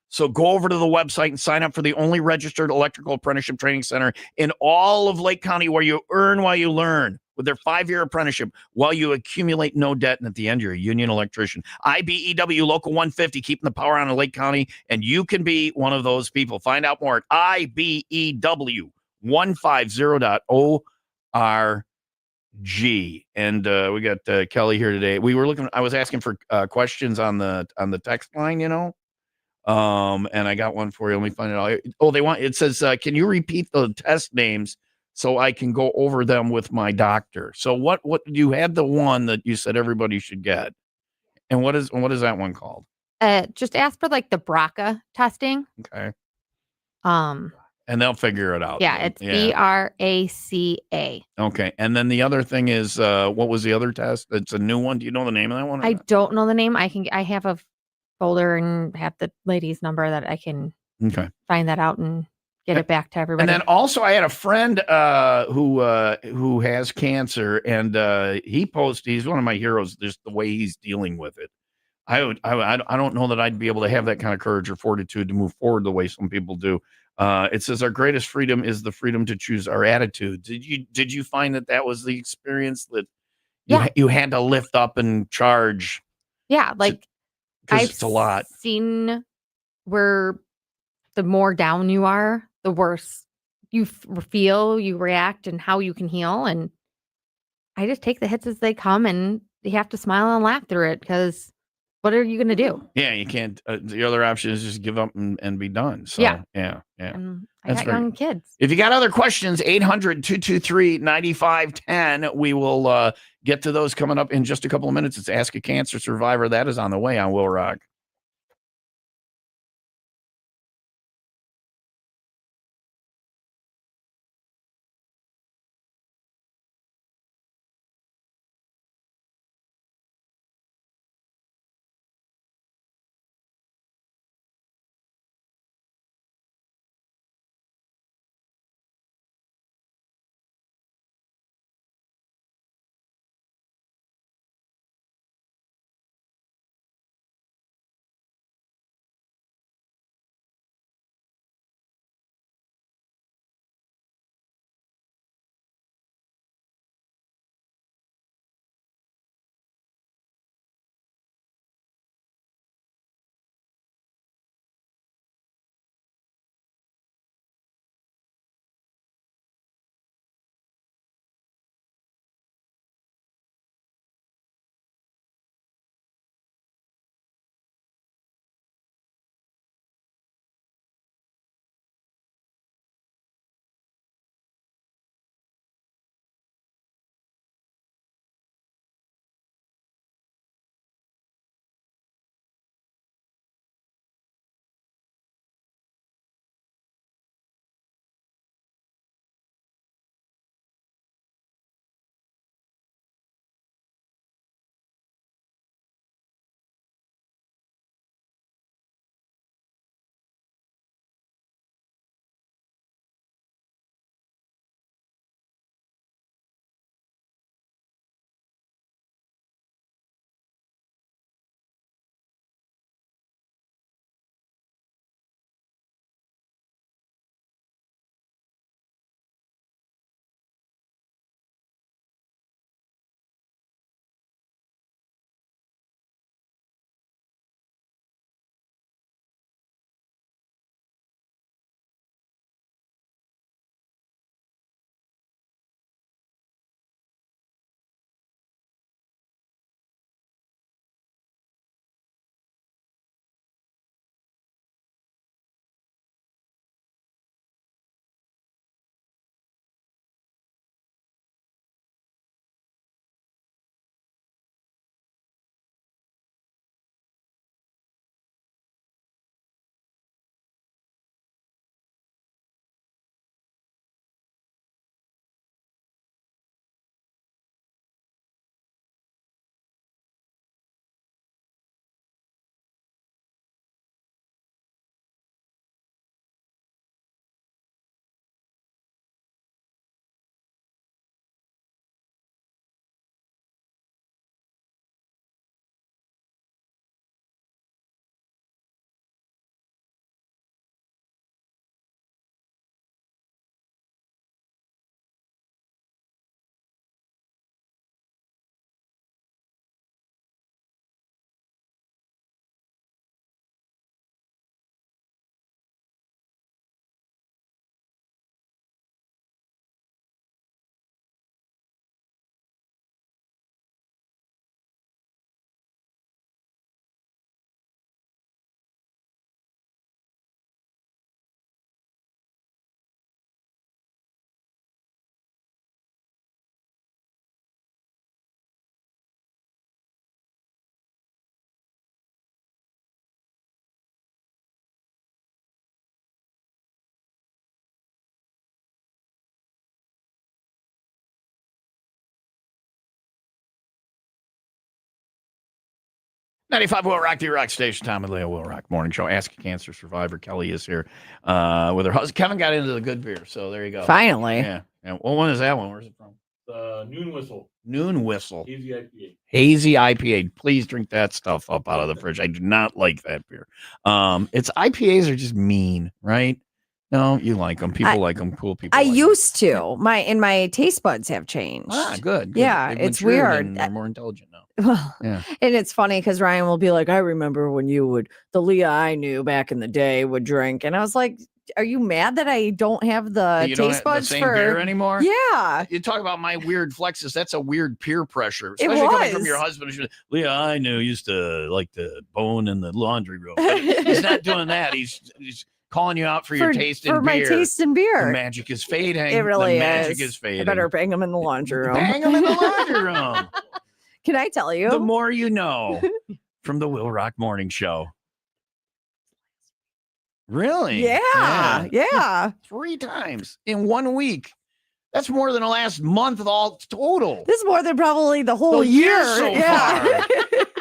So go over to the website and sign up for the only registered electrical apprenticeship training center in all of Lake County, where you earn while you learn with their 5-year apprenticeship while you accumulate no debt. And at the end, you're a union electrician. IBEW Local 150, keeping the power on in Lake County. And you can be one of those people. Find out more at IBEW150.org. And we got Kelly here today. I was asking for questions on the text line, and I got one for you. Let me find it out. Oh, it says, can you repeat the test names so I can go over them with my doctor? So what you had, the one that you said everybody should get, and what is that one called? Just ask for like the BRCA testing. Okay. And they'll figure it out. Yeah, it's BRACA. Okay. And then the other thing is, what was the other test? It's a new one. Do you know the name of that one? I don't know the name. I have a folder and have the lady's number that I can find that out and get it back to everybody. And then also I had a friend who has cancer, and he's one of my heroes, just the way he's dealing with it. I don't know that I'd be able to have that kind of courage or fortitude to move forward the way some people do. It says our greatest freedom is the freedom to choose our attitude. Did you find that was the experience that you had to lift up and charge? Yeah, like because it's a lot. Seen where the more down you are, the worse you feel, you react, and how you can heal. And I just take the hits as they come, and you have to smile and laugh through it, because what are you going to do? Yeah, you can't. The other option is just give up and be done. So, yeah. And I got young kids. If you got other questions, 800-223-9510. We will get to those coming up in just a couple of minutes. It's Ask a Cancer Survivor. That is on the way on WIIL Rock. 95 Will Rock, the Rock Station. Tom and Leo Will Rock Morning Show. Ask a Cancer Survivor. Kelly is here with her husband. Kevin got into the good beer, so there you go. Finally. Yeah. And what one is that one? Where's it from? Noon Whistle. Noon Whistle. Hazy IPA. Hazy IPA. Please drink that stuff up out of the fridge. I do not like that beer. It's IPAs are just mean, right? No, you like them. People like them. Cool people. I like used to. My taste buds have changed. Good. Yeah, They've it's matured weird. and they're more intelligent now. Well, Yeah. and it's funny because Ryan will be like, I remember when the Leah I knew back in the day would drink. And I was like, are you mad that I don't have the You don't taste have buds the same for beer anymore? Yeah. You talk about my weird flexes. That's a weird peer pressure, It especially coming from was. your husband. Leah, I knew used to like to bone in the laundry room. But he's not doing that. He's calling you out for your taste in beer. For my taste in beer. The magic is fading. It really the magic is I fading. better bang them in the laundry room. Bang them in the laundry room. Can I tell you? The more you know from the Will Rock Morning Show. Really? Yeah. 3 times in 1 week. That's more than the last month all total. This is more than probably the whole year. So far.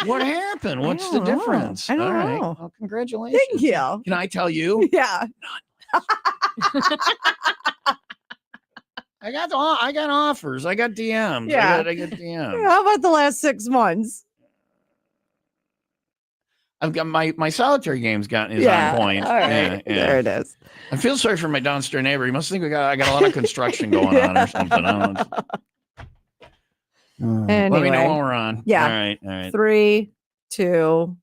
What happened? What's the don't know. difference? I don't All right. know. Well, congratulations. Thank you. Can I tell you? Yeah. I got offers. I got DMs. Yeah. I got DMs. How about the last 6 months? I've got my solitary game's on point. All right. Yeah. There it is. I feel sorry for my downstairs neighbor. He must think I got a lot of construction going on or something. I don't know. Let me know Anyway. when we're on. Yeah. All right. 3, 2.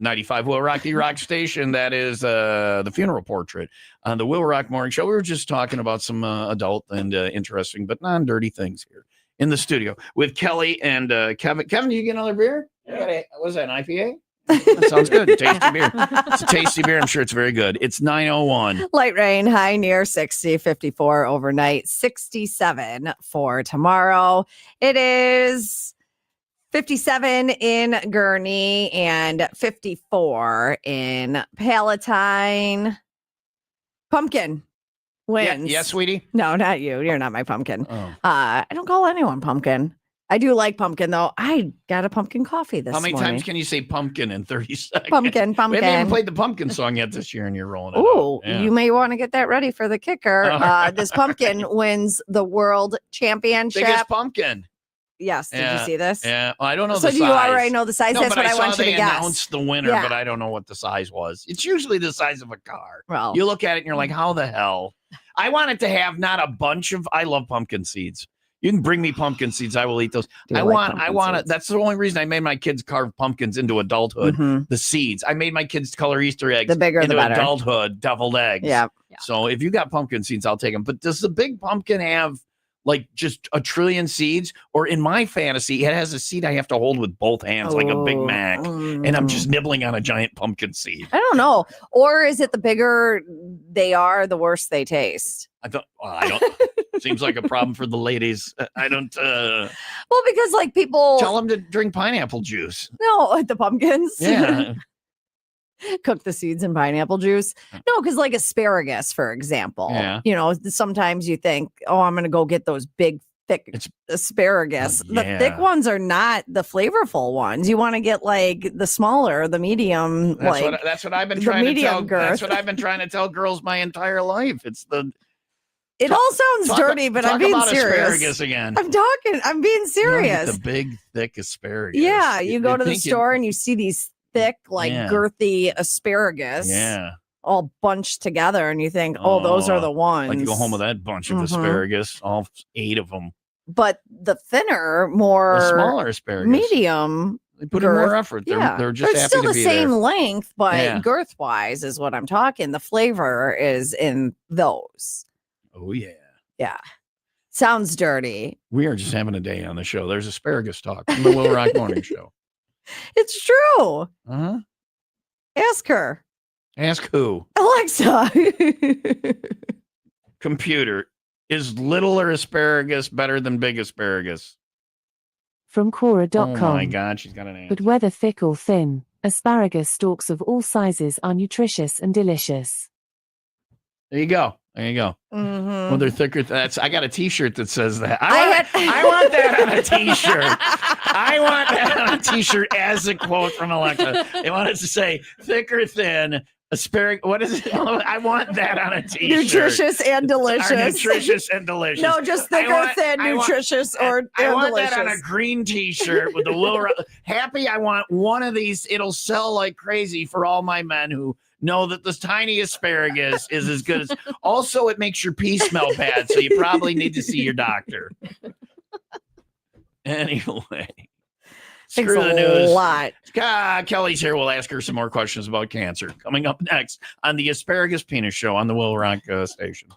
95 Will Rock, the Rock Station. That is the funeral portrait on the Will Rock Morning Show. We were just talking about some adult and interesting but non-dirty things here in the studio with Kelly and Kevin. Kevin, do you get another beer? Yeah. What was that, an IPA? That sounds good. Tasty beer. It's a tasty beer. I'm sure it's very good. It's 9:01. Light rain, high near 60, 54 overnight, 67 for tomorrow. It is 57 in Gurnee and 54 in Palatine. Pumpkin wins. Yeah, sweetie. No, not you. You're not my pumpkin. Oh. I don't call anyone pumpkin. I do like pumpkin, though. I got a pumpkin coffee this How many morning. times can you say pumpkin in 30 seconds? Pumpkin. We haven't even played the pumpkin song yet this year, and you're rolling it out. Oh, Yeah. you may want to get that ready for the kicker. This pumpkin wins the world championship. Biggest pumpkin. Yes. Did you see this? Yeah. Well, I don't know So the do size. you already know the size? No, That's but what I saw want you they to guess. announced the winner, Yeah. but I don't know what the size was. It's usually the size of a car. Well, You look at it and you're like, how the hell? I want it to have not a bunch of. I love pumpkin seeds. You can bring me pumpkin seeds. I will eat those. Do you I like want pumpkin it. seeds? That's the only reason I made my kids carve pumpkins into adulthood. Mhm. The seeds. I made my kids color Easter eggs The bigger the into better. adulthood deviled eggs. Yeah. So if you got pumpkin seeds, I'll take them. But does the big pumpkin have like just a trillion seeds? Or in my fantasy, it has a seed I have to hold with both hands like a Big Mac. And I'm just nibbling on a giant pumpkin seed. I don't know. Or is it the bigger they are, the worse they taste? I don't. Seems like a problem for the ladies. I don't. Well, because like people Tell them to drink pineapple juice. no the pumpkins. Yeah. Cook the seeds in pineapple juice. No, because like asparagus, for example. Yeah. You know, sometimes you think, oh, I'm gonna go get those big thick asparagus. Oh, The thick yeah. ones are not the flavorful ones. You want to get like the smaller, the medium, That's what I've been the trying to medium tell. That's girth. what I've been trying to tell girls my entire life. It's the. It all sounds dirty, but I'm being about serious. asparagus again. I'm being You know, serious. the big, thick asparagus. Yeah, you go to the think it- store and you see these thick, like Yeah. girthy asparagus Yeah. all bunched together, and you think, oh, those are Oh, the ones. Like to go home with that bunch of Mhm. asparagus, all 8 of them. But the thinner, The more smaller asparagus. medium, They put in more girth. effort. yeah, They're just happy still to the be same there. length, but Yeah. girth wise is what I'm talking. The flavor is in those. Oh yeah. Yeah, sounds dirty. We are just having a day on the show. There's asparagus talk from the Will Rock Morning Show. It's true. Uh-huh. Ask her, Ask who? Alexa. Computer. Is littler asparagus better than big asparagus? From Quora.com. Oh my God, she's got an answer. But whether thick or thin, asparagus stalks of all sizes are nutritious and delicious. There you go. There you go. Mhm. Well, they're thicker. I got a T-shirt that says that. I I want that on a T-shirt. I want that on a T-shirt as a quote from Alexa. They want us to say thick or thin. Asparagus. What is it? I want that on a T-shirt. Nutritious and delicious. Nutritious and delicious. No, just thick or thin, nutritious or I want delicious. that on a green T-shirt with the WIIL. Happy. I want one of these. It'll sell like crazy for all my men who know that this tiny asparagus is as good as. Also, it makes your pee smell bad, so you probably need to see your doctor. Anyway. Thanks Screw the a news. lot. Kelly's here. We'll ask her some more questions about cancer. Coming up next on the Asparagus Penis Show on the WIIL Rock station.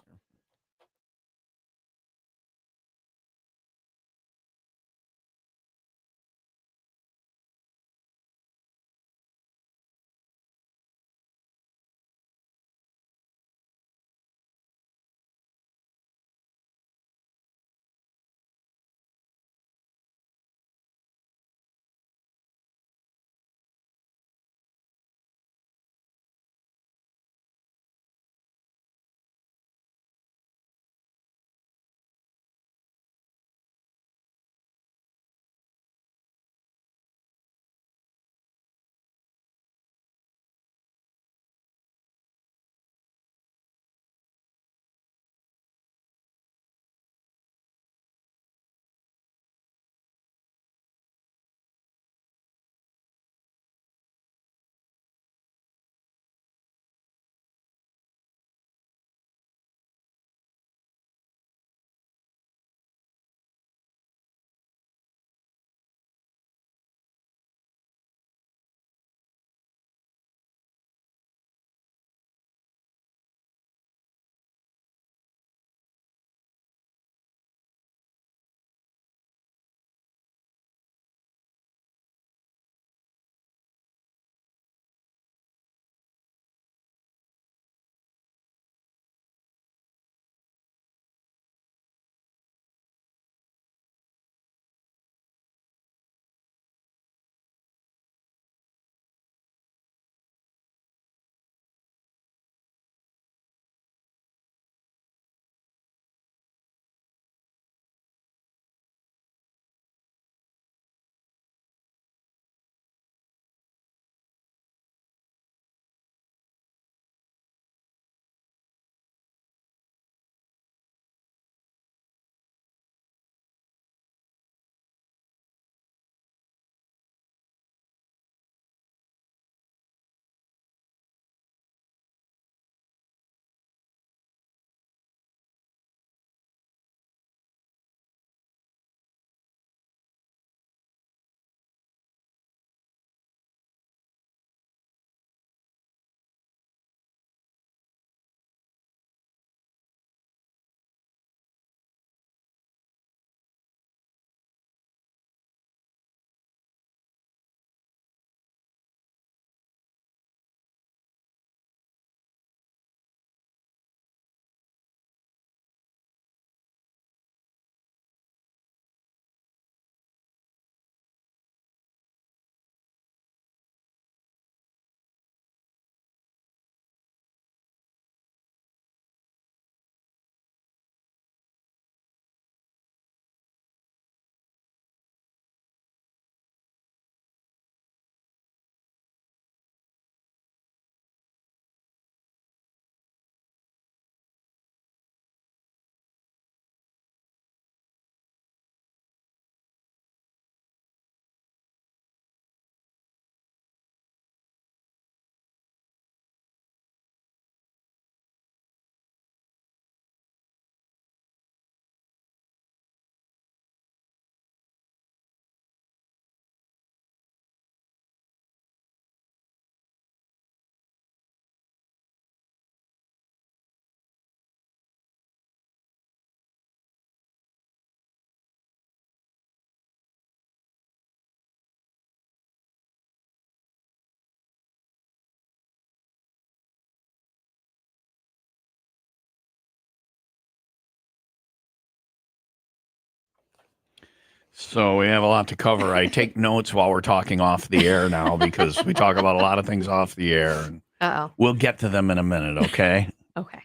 So we have a lot to cover. I take notes while we're talking off the air now because we talk about a lot of things off the air. And Uh-oh. we'll get to them in a minute, okay? Okay.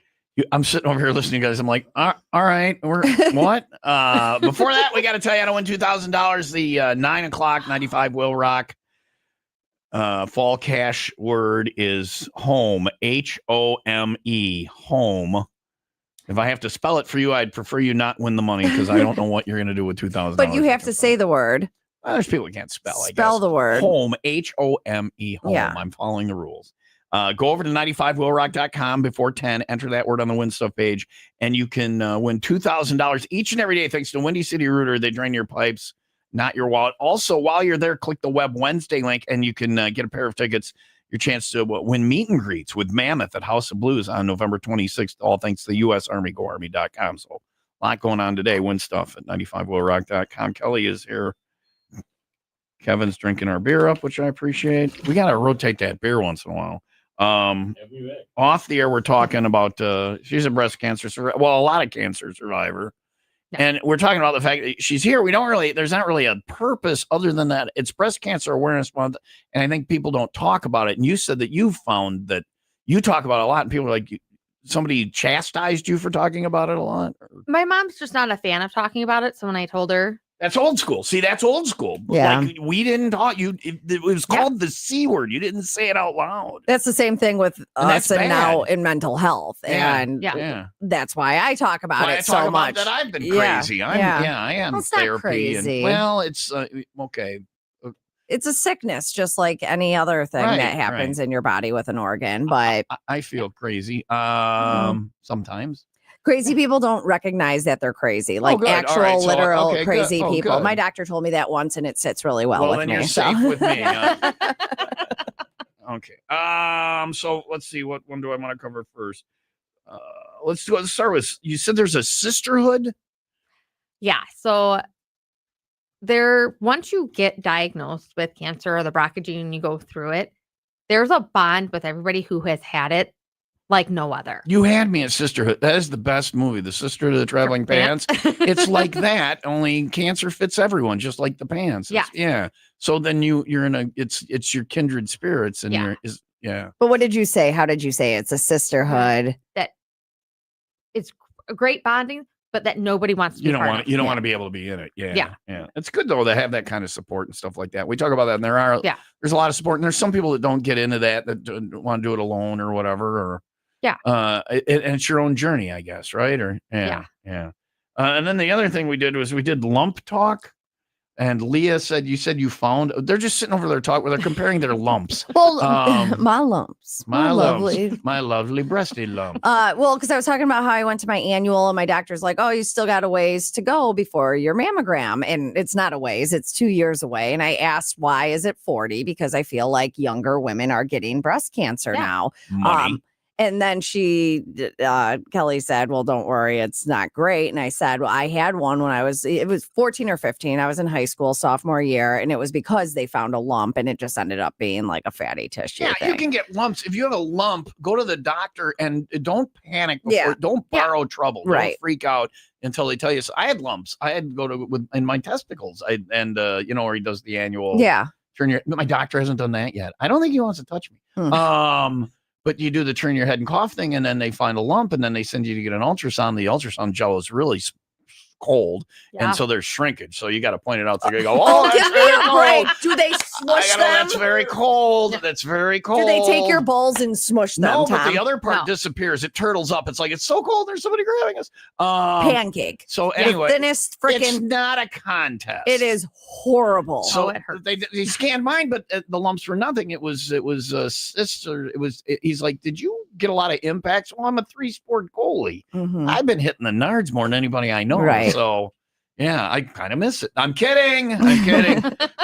I'm sitting over here listening to you guys. I'm like, all right, we're what? Before that, we got to tell you how to win $2,000. The 9 o'clock 95 WIIL Rock fall cash word is home. HOME. Home. If I have to spell it for you, I'd prefer you not win the money because I don't know what you're going to do with $2,000. But you have to say the word. Well, there's people who can't spell. Spell the word. Home. HOME. Home. Yeah. I'm following the rules. Go over to 95willrock.com before 10. Enter that word on the win stuff page, and you can win $2,000 each and every day thanks to Windy City Rooter. They drain your pipes, not your wallet. Also, while you're there, click the Web Wednesday link, and you can get a pair of tickets. Your chance to win meet and greets with Mammoth at House of Blues on November 26th, all thanks to the U.S. Army, GoArmy.com. So a lot going on today. Win stuff at 95willrock.com. Kelly is here. Kevin's drinking our beer up, which I appreciate. We got to rotate that beer once in a while. Off the air, we're talking about she's a breast cancer survivor. Well, a lot of cancer survivor. Yeah. And we're talking about the fact that she's here. There's not really a purpose other than that. It's Breast Cancer Awareness Month. And I think people don't talk about it. And you said that you found that you talk about it a lot and people are like, somebody chastised you for talking about it a lot? My mom's just not a fan of talking about it. So when I told her, that's old school. See, that's old school. Yeah. Like, we didn't talk. It was called the C word. You didn't say it out loud. That's the same thing with us and now in mental health. And that's why I talk about it so much. That I've been crazy. I am well, therapy. Crazy. It's okay. It's a sickness, just like any other thing that happens in your body with an organ. But I feel crazy sometimes. Crazy people don't recognize that they're crazy, like actual, literal crazy people. Good. My doctor told me that once, and it sits really well with then me. You're safe with me. Okay. So let's see. What one do I want to cover first? Let's start with. You said there's a sisterhood. Yeah. So once you get diagnosed with cancer or the BRCA gene, you go through it. There's a bond with everybody who has had it like no other. You had me at Sisterhood. That is the best movie. The Sister of the Traveling Pants. It's like that, only cancer fits everyone, just like the pants. Yeah. So then you're in it's your kindred spirits and But what did you say? How did you say it's a sisterhood? That it's a great bonding, but that nobody wants to be part of. You don't want to be able to be in it. Yeah. It's good though to have that kind of support and stuff like that. We talk about that, and there's a lot of support, and there's some people that don't get into that want to do it alone or whatever, or and it's your own journey, I guess, right? Or and then the other thing we did was we did lump talk. And Leah said, you found, they're just sitting over there talking, where they're comparing their lumps. Well, my lumps. My lovely breasty lump. Well, because I was talking about how I went to my annual and my doctor's like, oh, you still got a ways to go before your mammogram. And it's not a ways, it's 2 years away. And I asked, why is it 40? Because I feel like younger women are getting breast cancer now. Money. And then Kelly said, well, don't worry, it's not great. And I said, well, I had one when it was 14 or 15. I was in high school, sophomore year. And it was because they found a lump and it just ended up being like a fatty tissue. Yeah, you can get lumps. If you have a lump, go to the doctor and don't panic before, don't borrow trouble. Don't freak out until they tell you. So I had lumps. I had to go in my testicles. Where he does the annual. Yeah. My doctor hasn't done that yet. I don't think he wants to touch me. But you do the turn your head and cough thing, and then they find a lump, and then they send you to get an ultrasound. The ultrasound gel is really cold, and so there's shrinkage. So you got to point it out. So they go, give me a break. Do they smush them? That's very cold. That's very cold. Do they take your balls and smush them? No, but the other part disappears. It turtles up. It's like, it's so cold. There's somebody grabbing us. Pancake. So anyway, the thinnest freaking. It's not a contest. It is horrible. So it hurt. They scanned mine, but the lumps were nothing. It was a sister. He's like, did you get a lot of impacts? Well, I'm a 3-sport goalie. Mm-hmm. I've been hitting the nards more than anybody I know. Right. So, I kind of miss it. I'm kidding.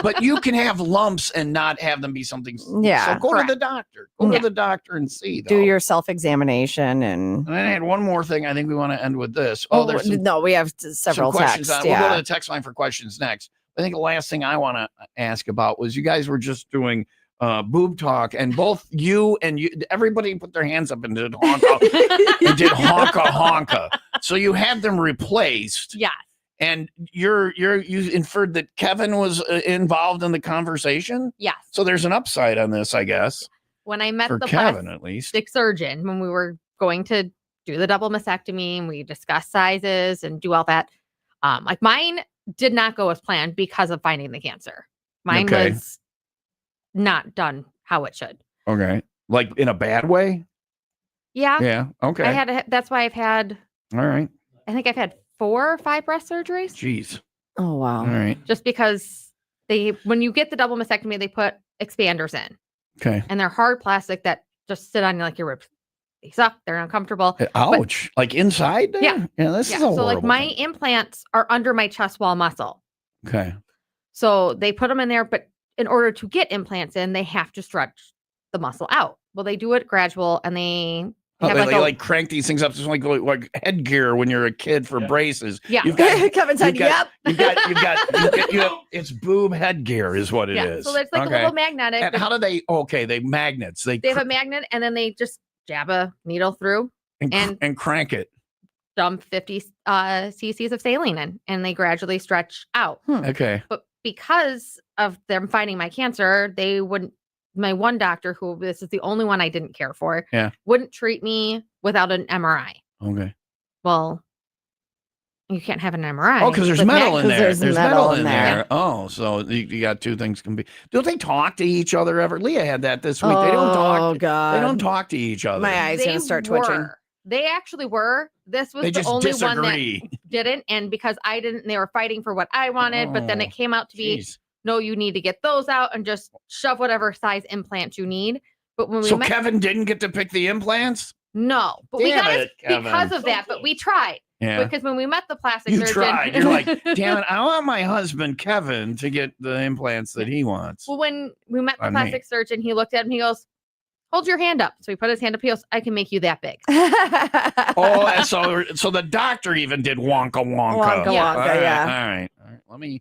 But you can have lumps and not have them be something. Yeah. So go to the doctor. Go to the doctor and see. Do your self-examination. And I had one more thing. I think we want to end with this. We have several texts. We'll go to the text line for questions next. I think the last thing I want to ask about was you guys were just doing boob talk, and both you and everybody put their hands up and did honka. So you had them replaced. Yeah. And you inferred that Kevin was involved in the conversation. Yes. So there's an upside on this, I guess. When I met for the Kevin, at least plastic surgeon, when we were going to do the double mastectomy and we discuss sizes and do all that. Like mine did not go as planned because of finding the cancer. Mine was not done how it should. Okay. Like in a bad way? Yeah. Yeah. Okay. That's why I've had, All right. I think I've had 4 or 5 breast surgeries. Jeez. Oh, wow. All right. Just because when you get the double mastectomy, they put expanders in. Okay. And they're hard plastic that just sit on like your ribs. They suck. They're uncomfortable. Ouch. Like inside there? Yeah. Yeah, this is a So horrible like my thing. implants are under my chest wall muscle. Okay. So they put them in there, but in order to get implants in, they have to stretch the muscle out. Well, they do it gradual and they have they crank these things up just like headgear when you're a kid for braces. Yeah. You've got, Kevin said, yep. You have, it's boob headgear is what it is. So there's like a little magnetic. And how do they magnets. They have a magnet and then they just jab a needle through and crank it. Dump 50 cc's of saline in and they gradually stretch out. Okay. But because of them finding my cancer, my one doctor, who this is the only one I didn't care for, wouldn't treat me without an MRI. Okay. Well, you can't have an MRI. Oh, because there's metal in there. There's metal in there. Yeah. Oh, so you got two things can be. Don't they talk to each other ever? Leah had that this week. They don't talk. Oh, God. They don't talk to each other. My eyes going to start twitching. They actually were. This was the only one that didn't. And because I didn't, they were fighting for what I wanted. But then it came out to be, no, you need to get those out and just shove whatever size implant you need. But when we Kevin didn't get to pick the implants? No. But we got it because of that. But we tried. Yeah. Because when we met the plastic surgeon. Tried. You're like, damn it, I want my husband, Kevin, to get the implants that he wants. Well, when we met the plastic surgeon, he looked at him, he goes, hold your hand up. So he put his hand up. He goes, I can make you that big. And so the doctor even did wonka. Wonka, yeah. All right.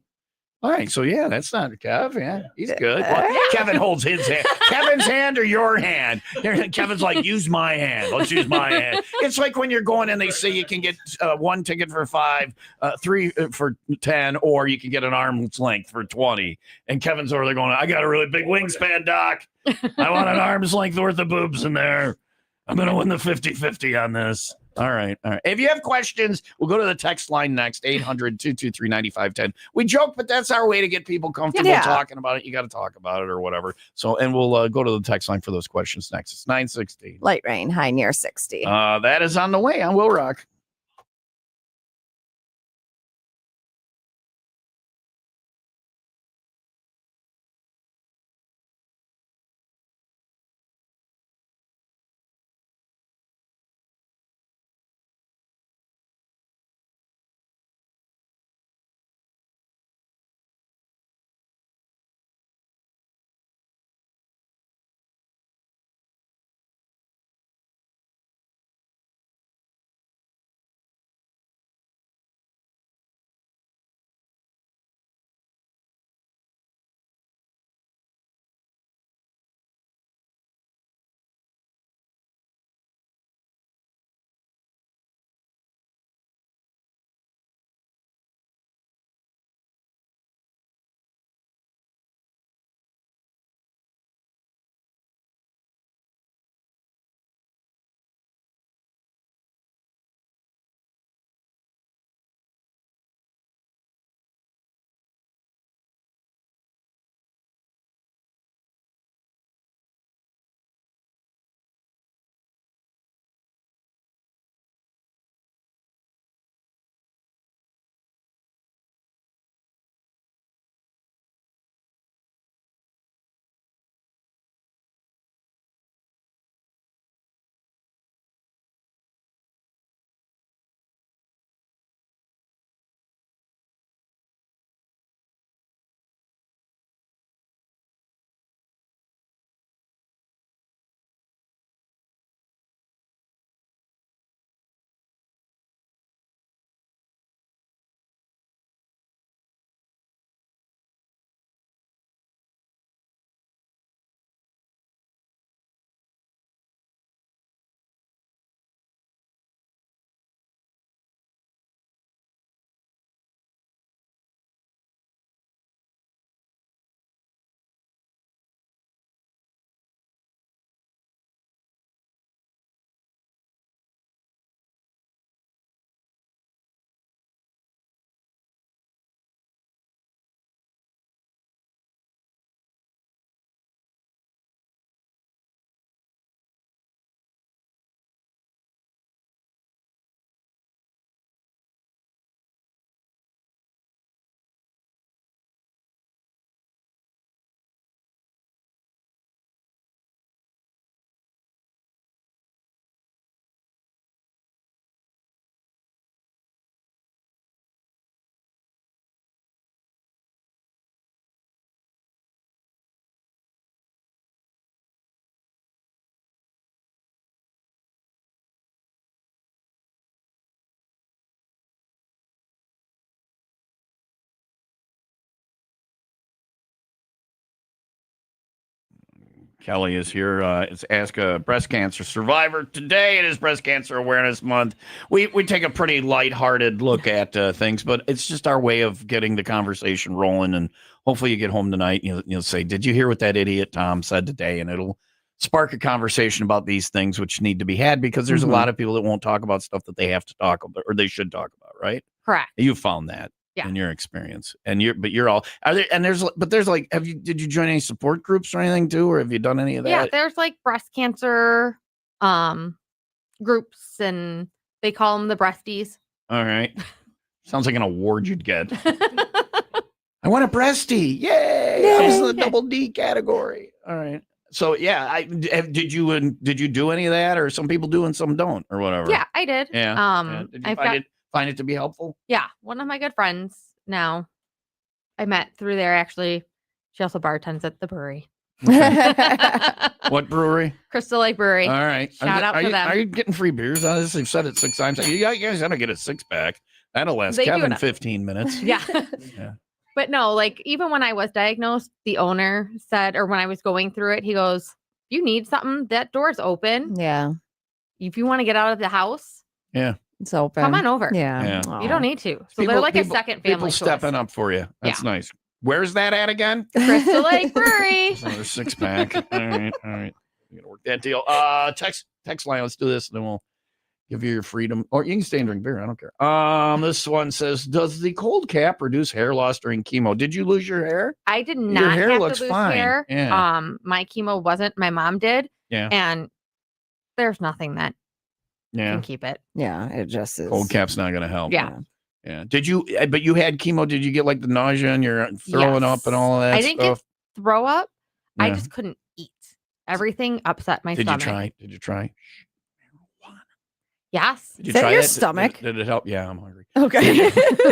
All right. So, yeah, that's not Kev. Yeah, he's good. Well, Kevin holds his hand. Kevin's hand or your hand? Kevin's like, use my hand. Let's use my hand. It's like when you're going and they say you can get 1 ticket for $5, 3 for $10, or you can get an arm's length for $20. And Kevin's over there going, I got a really big wingspan, doc. I want an arm's length worth of boobs in there. I'm going to win the 50-50 on this. All right. If you have questions, we'll go to the text line next, 800-223-9510. We joke, but that's our way to get people comfortable talking about it. You got to talk about it or whatever. So, and we'll go to the text line for those questions next. It's 9:16. Light rain, high near 60. That is on the way on Will Rock. Kelly is here. It's Ask a Breast Cancer Survivor. Today it is Breast Cancer Awareness Month. We take a pretty lighthearted look at things, but it's just our way of getting the conversation rolling. And hopefully you get home tonight and you'll say, did you hear what that idiot Tom said today? And it'll spark a conversation about these things which need to be had, because there's a lot of people that won't talk about stuff that they have to talk about or they should talk about, right? Correct. You found that. In your experience, and you're all are there, and there's like, did you join any support groups or anything too, or have you done any of that? Yeah, there's like breast cancer groups, and they call them the breasties. All right, sounds like an award you'd get. I want a breastie, yay! I was in the double D category. All right, so yeah, did you do any of that, or some people do and some don't, or whatever? Yeah, I did. Yeah, did you find it to be helpful? Yeah, one of my good friends now I met through there. Actually, she also bartends at the brewery. What brewery? Crystal Lake Brewery. All right, Shout out to them. Are you getting free beers on this? They've said it 6 times. You guys gotta get a 6-pack. That'll last Kevin 15 minutes. Yeah. But no, like, even when I was diagnosed, the owner said, or when I was going through it, he goes, "You need something, that door's open. Yeah. If you want to get out of the house, it's open. come on over. Yeah. You don't need to." So they're like a second family. People stepping up for you. That's nice. Where's that at again? Crystal Lake Brewery. Another 6-pack. All right. We're gonna work that deal. Text line. Let's do this, and then we'll give you your freedom. Or you can stay and drink beer. I don't care. This one says, does the cold cap reduce hair loss during chemo? Did you lose your hair? I did not. Your hair have looks to lose fine. hair. Yeah. My chemo wasn't. My mom did. Yeah. And there's nothing that can keep it. Yeah, it just is. Cold cap's not going to help. Yeah. Yeah. Did you? But you had chemo. Did you get like the nausea and you're throwing up and all of that? I didn't get throw up. Yeah. I just couldn't eat. Everything upset my stomach. Did you try? Yes. Did you Is that try your it? stomach? Did it help? Yeah, I'm hungry. Okay.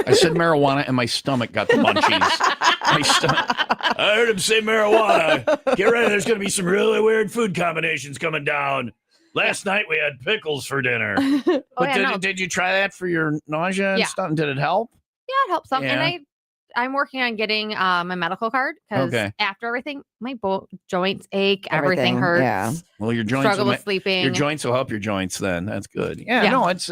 I said marijuana and my stomach got the munchies. My stomach. I heard him say marijuana. Get ready. There's going to be some really weird food combinations coming down. Last night we had pickles for dinner. But did you try that for your nausea and stuff? Did it help? Yeah, it helped some. Yeah. And I'm working on getting my medical card, because after everything, my joints ache, everything hurts. Yeah. Well, your joints struggle with sleeping. Your joints will help your joints then. That's good. Yeah. No, it's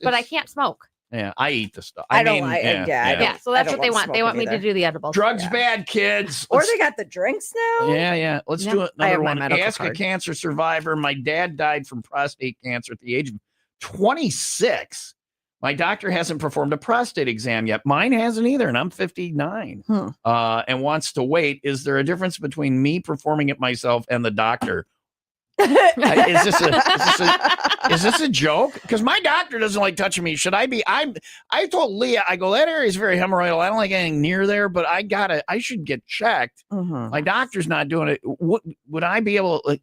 but I can't smoke. Yeah, I eat the stuff. I don't like it. Yeah, so that's what they want. They want me to do the edibles. Drugs bad, kids. Or they got the drinks now. Yeah. Let's do another one. Ask card. a cancer survivor. My dad died from prostate cancer at the age of 26. My doctor hasn't performed a prostate exam yet. Mine hasn't either, and I'm 59 and wants to wait. Is there a difference between me performing it myself and the doctor? Is this a joke? Because my doctor doesn't like touching me. Should I be? I told Leah, I go, that area is very hemorrhoidal. I don't like anything near there, but I should get checked. My doctor's not doing it. Would I be able to, like,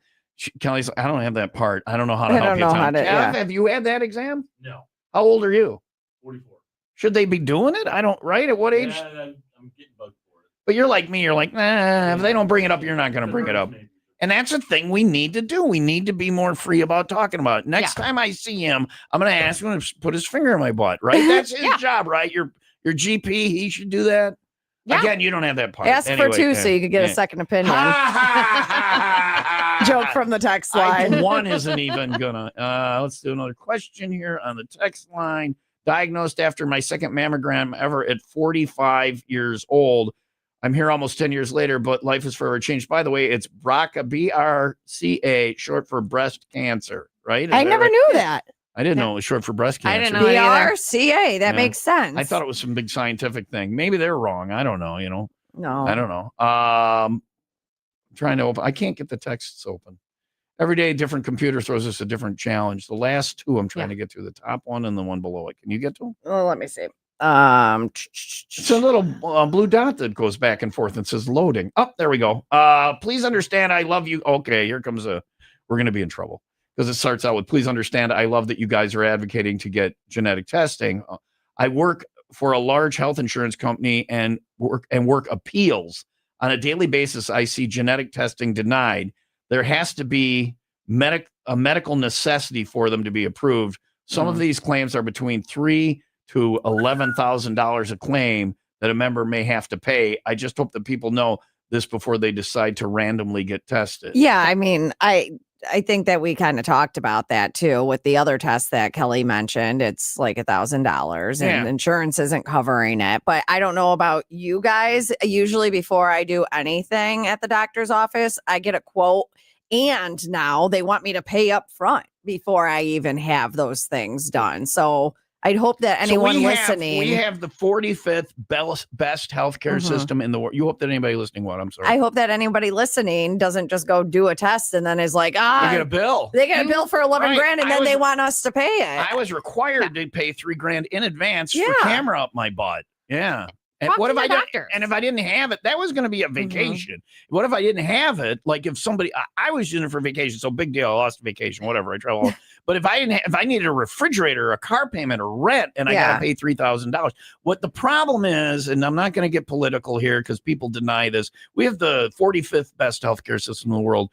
Kelly's, I don't have that part. I don't know how to help you. Have you had that exam? No. How old are you? 44. Should they be doing it? I don't, right? At what age? Yeah, I'm getting bugged for it. But you're like me. You're like, nah, if they don't bring it up, you're not going to bring it up. And that's a thing we need to do. We need to be more free about talking about it. Next time I see him, I'm going to ask him to put his finger in my butt, right? That's his job, right? Your GP, he should do that. Yeah. Again, you don't have that part. Ask for two so you could get a second opinion. Joke from the text line. One isn't even gonna. Let's do another question here on the text line. Diagnosed after my second mammogram ever at 45 years old. I'm here almost 10 years later, but life is forever changed. By the way, it's BRCA, BRCA, short for breast cancer, right? I never knew that. I didn't know it was short for breast cancer. I didn't know BRCA. That makes sense. I thought it was some big scientific thing. Maybe they're wrong. I don't know. No. I don't know. I'm trying to open. I can't get the texts open. Every day, different computer throws us a different challenge. The last two I'm trying to get to, the top one and the one below it. Can you get to them? Oh, let me see. It's a little blue dot that goes back and forth and says loading. Oh, there we go. Please understand, I love you. Okay, here comes we're going to be in trouble because it starts out with, please understand, I love that you guys are advocating to get genetic testing. I work for a large health insurance company and work appeals. On a daily basis, I see genetic testing denied. There has to be a medical necessity for them to be approved. Some of these claims are between $3,000 to $11,000 a claim that a member may have to pay. I just hope that people know this before they decide to randomly get tested. Yeah, I mean, I think that we kind of talked about that too with the other test that Kelly mentioned. It's like $1,000 and insurance isn't covering it. But I don't know about you guys. Usually before I do anything at the doctor's office, I get a quote, and now they want me to pay up front before I even have those things done. So I'd hope that anyone listening. We have the 45th best healthcare system in the world. You hope that anybody listening what? I'm sorry. I hope that anybody listening doesn't just go do a test and then is like, they get a bill. They get a bill for 11 grand and then they want us to pay it. I was required to pay $3,000 in advance for camera up my butt. Yeah. And Talk what to if I your don't? doctors. And if I didn't have it, that was going to be a vacation. What if I didn't have it? Like if somebody, I was using it for vacation, so big deal. I lost a vacation, whatever. I travel. But if I needed a refrigerator, a car payment, or rent, and I got to pay $3,000, what the problem is, and I'm not going to get political here because people deny this. We have the 45th best healthcare system in the world.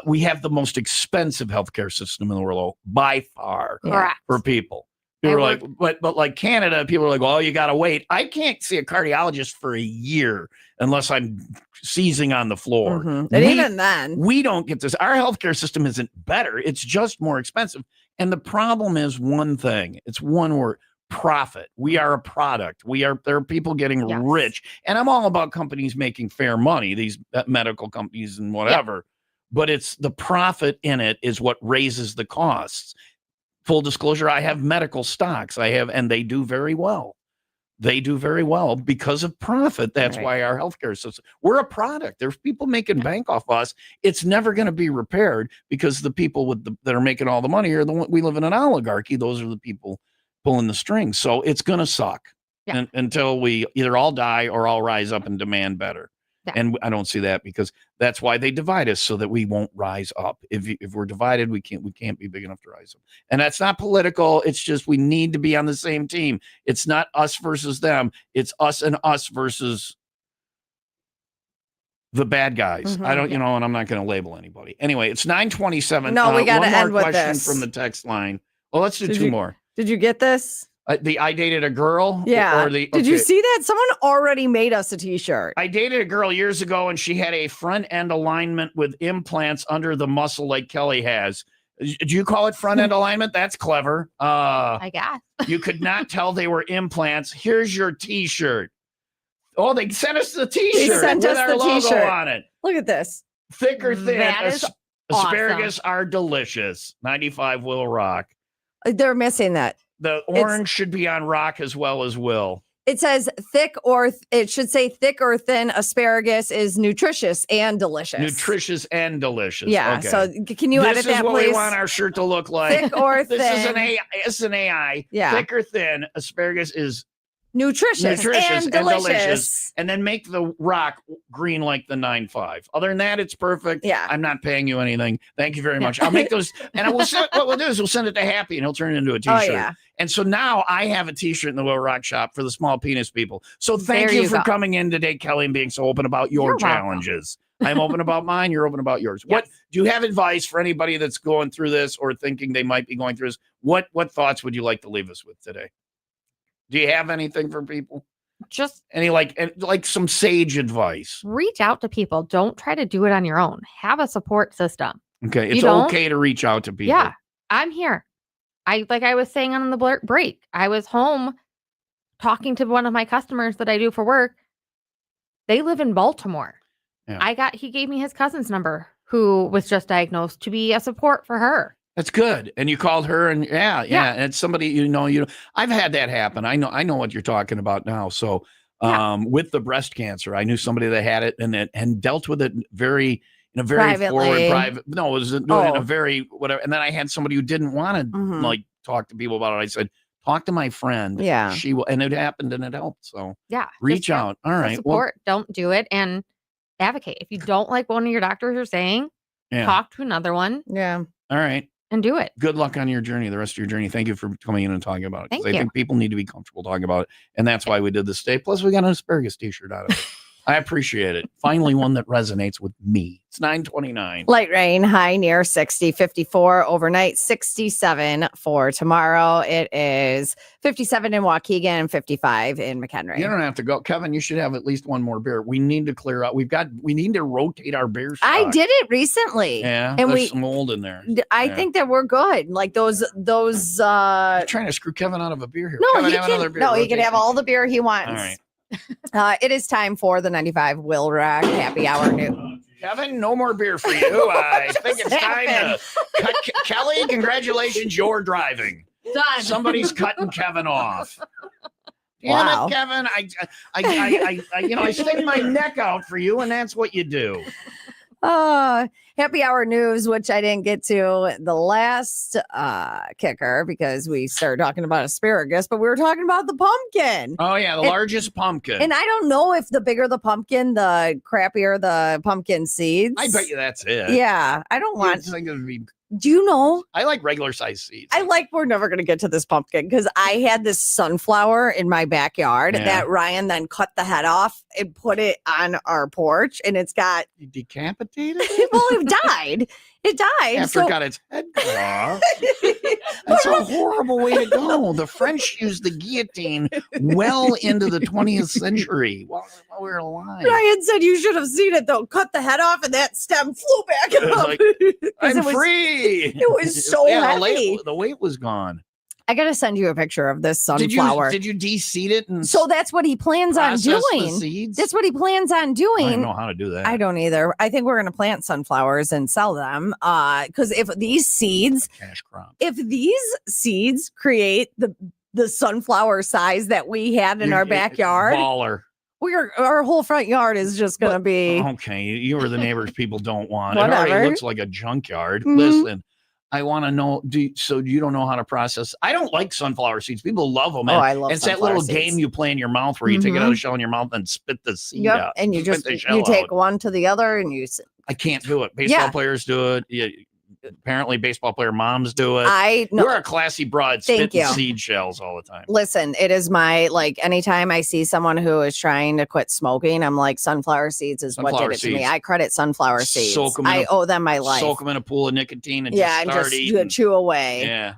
We have the most expensive healthcare system in the world by far for people. People are like, but like Canada, people are like, well, you got to wait. I can't see a cardiologist for a year unless I'm seizing on the floor. And even then, we don't get this. Our healthcare system isn't better. It's just more expensive. And the problem is one thing. It's one word: profit. We are a product. There are people getting rich. And I'm all about companies making fair money, these medical companies and whatever. But it's the profit in it is what raises the costs. Full disclosure, I have medical stocks. And they do very well. They do very well because of profit. That's why our healthcare system, we're a product. There's people making bank off us. It's never going to be repaired because the people that are making all the money are the one. We live in an oligarchy. Those are the people pulling the strings. So it's going to suck until we either all die or all rise up and demand better. Yeah. And I don't see that because that's why they divide us so that we won't rise up. If we're divided, we can't be big enough to rise up. And that's not political. It's just we need to be on the same team. It's not us versus them. It's us and us versus the bad guys. I don't, and I'm not going to label anybody. Anyway, it's 9:27. No, we got to end with question this from the text line. Well, let's do two more. Did you get this? I dated a girl. Yeah. Did you see that? Someone already made us a t-shirt. I dated a girl years ago and she had a front end alignment with implants under the muscle like Kelly has. Do you call it front end alignment? That's clever. I guess. You could not tell they were implants. Here's your t-shirt. Oh, they sent us the t-shirt. They sent us the t-shirt on it. Look at this. Thick or thin. That is asparagus are delicious. 95 WIIL Rock. They're missing that. The orange should be on Rock as well as WIIL. It says it should say thick or thin asparagus is nutritious and delicious. Nutritious and delicious. Yeah. Okay. So can you edit that, please? This is what we want our shirt to look like. Thick or thin. It's an AI. Yeah. Thick or thin. Asparagus is nutritious and delicious. And then make the Rock green like the 9.5. Other than that, it's perfect. Yeah. I'm not paying you anything. Thank you very much. I'll make those. And what we'll do is we'll send it to Happy and he'll turn it into a t-shirt. Oh, yeah. And so now I have a t-shirt in the WIIL Rock shop for the small penis people. So thank you for coming in today, Kelly, and being so open about your challenges. I'm open about mine. You're open about yours. Yes. What do you have advice for anybody that's going through this or thinking they might be going through this? What thoughts would you like to leave us with today? Do you have anything for people? Just any like some sage advice. Reach out to people. Don't try to do it on your own. Have a support system. Okay. It's okay to reach out to people. Yeah. I'm here. Like I was saying on the break, I was home talking to one of my customers that I do for work. They live in Baltimore. Yeah. He gave me his cousin's number who was just diagnosed to be a support for her. That's good. And you called her and yeah. And it's somebody, I've had that happen. I know what you're talking about now. So with the breast cancer, I knew somebody that had it and dealt with it in a very private. No, it was in a very whatever. And then I had somebody who didn't want to talk to people about it. I said, talk to my friend. Yeah. She will, and it happened and it helped. So reach out. All right. Support. Don't do it and advocate. If you don't like one of your doctors are saying, talk to another one. Yeah. All right. And do it. Good luck on your journey, the rest of your journey. Thank you for coming in and talking about it. Thank you. I think people need to be comfortable talking about it. And that's why we did this today. Plus, we got an asparagus t-shirt out of it. I appreciate it. Finally, one that resonates with me. It's 9:29. Light rain, high near 60, 54 overnight, 67 for tomorrow. It is 57 in Waukegan, 55 in McHenry. You don't have to go. Kevin, you should have at least one more beer. We need to clear out. We need to rotate our beer stock. I did it recently. Yeah, and there's some old in there. I think that we're good. Like those You're trying to screw Kevin out of a beer here. No, Kevin, he have can. another beer. No, he can have all the beer he wants. All right. It is time for the 95 WIIL Rack Happy Hour New. Kevin, no more beer for you. I think it's time to cut. Kelly, congratulations, you're driving. Done. Somebody's cutting Kevin off. Damn Wow. it, Kevin. I stick my neck out for you, and that's what you do. Happy Hour News, which I didn't get to the last kicker because we started talking about asparagus, but we were talking about the pumpkin. Oh, yeah, the largest pumpkin. And I don't know if the bigger the pumpkin, the crappier the pumpkin seeds. I bet you that's it. Yeah, I don't want. I think it would be. Do you know? I like regular size seeds. We're never going to get to this pumpkin because I had this sunflower in my backyard that Ryan then cut the head off and put it on our porch. And it's got. You decapitated it? Well, it died. It died. After it got its head cut off. That's a horrible way to go. The French used the guillotine well into the 20th century while we were alive. Ryan said you should have seen it though. Cut the head off and that stem flew back up. Like, I'm free. It was so heavy. The weight was gone. I got to send you a picture of this sunflower. Did you de-seed it? And so that's what he plans on doing. The seeds? That's what he plans on doing. I don't know how to do that. I don't either. I think we're going to plant sunflowers and sell them. Because if these seeds, cash crop. If these seeds create the sunflower size that we had in our backyard, baller. Our whole front yard is just going to be okay. You are the neighbors people don't want. Whatever. It already looks like a junkyard. Mm-hmm. Listen. I want to know. So you don't know how to process? I don't like sunflower seeds. People love them. I love. It's that little game you play in your mouth where you take it out of the shell in your mouth and spit the seed out. And you take one to the other and you. I can't do it. Baseball players do it. Yeah, apparently, baseball player moms do it. You're a classy broad. Spitting seed shells all the time. Listen, it is my anytime I see someone who is trying to quit smoking, I'm like, sunflower seeds is what did it to me. I credit sunflower seeds. I owe them my life. Soak them in a pool of nicotine and just eating. Chew away. Yeah.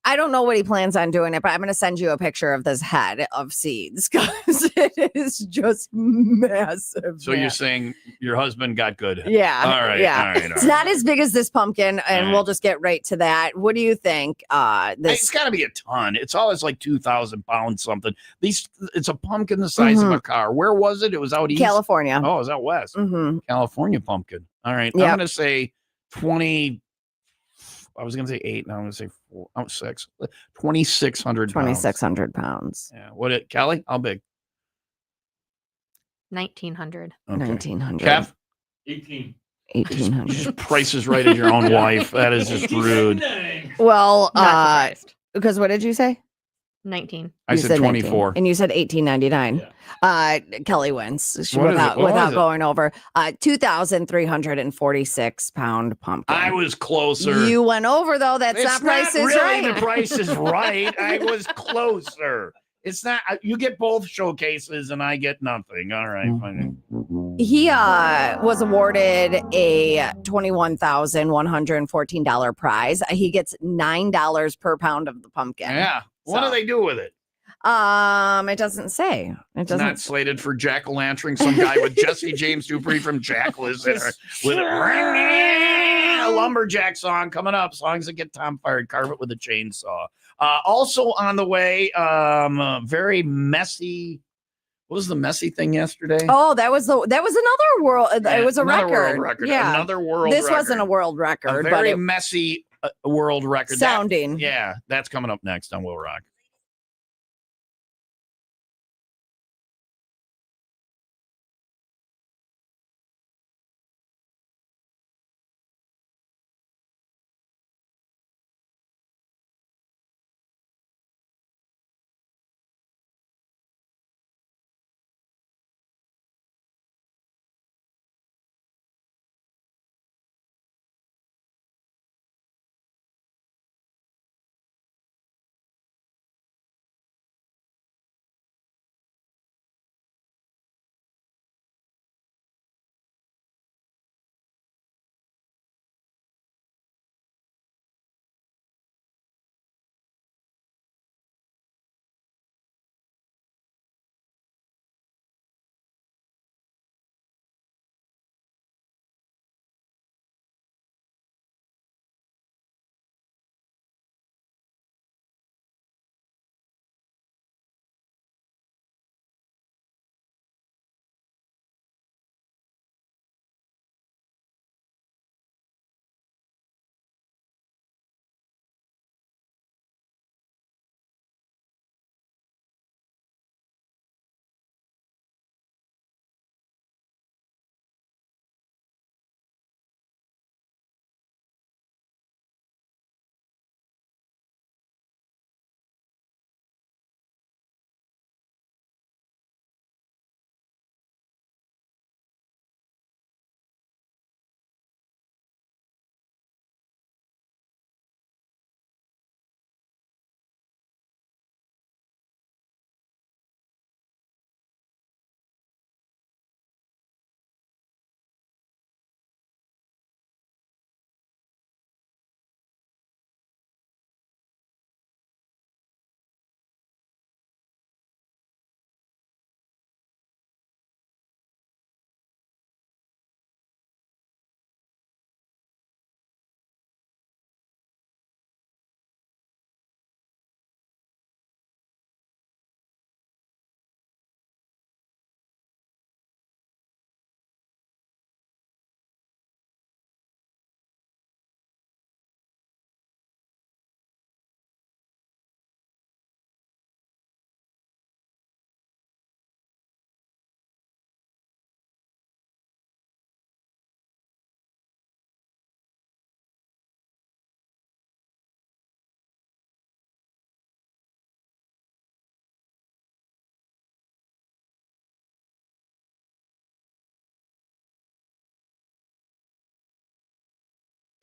I don't know what he plans on doing it, but I'm going to send you a picture of this head of seeds because it is just massive. So you're saying your husband got good? Yeah. All right. Yeah. All right. It's not as big as this pumpkin, and we'll just get right to that. What do you think? It's got to be a ton. It's always like 2,000 pounds something. It's a pumpkin the size of a car. Where was it? It was out east? California. Oh, it was out west. Mm-hmm. California pumpkin. All right. Yep. I'm going to say 20. I was going to say 8. Now I'm going to say 4. I'm 6. 2,600 pounds. 2,600 pounds. Yeah. Kelly? How big? 1,900. Okay. 1,900. Kev? 18. 1,800. Just prices right as your own wife. That is just rude. Well, Not surprised. because what did you say? 19. I said 24. 19, and you said 18.99. Kelly wins without going over. 2,346 pound pumpkin. I was closer. You went over though. That's not Price is Right. The Price is Right. I was closer. It's not. You get both showcases, and I get nothing. All right, fine. He was awarded a $21,114 prize. He gets $9 per pound of the pumpkin. Yeah. What do they do with it? It doesn't say. It's not slated for jack-o'-lantern. Some guy with Jesse James Dupree from Jackal is there with a lumberjack song coming up. Songs that get Tom fired. Carve it with a chainsaw. Also on the way, very messy. What was the messy thing yesterday? Oh, that was another world. It was a world record. Yeah, another world. This record. wasn't a world record, a very messy world record sounding. That's coming up next on Will Rock.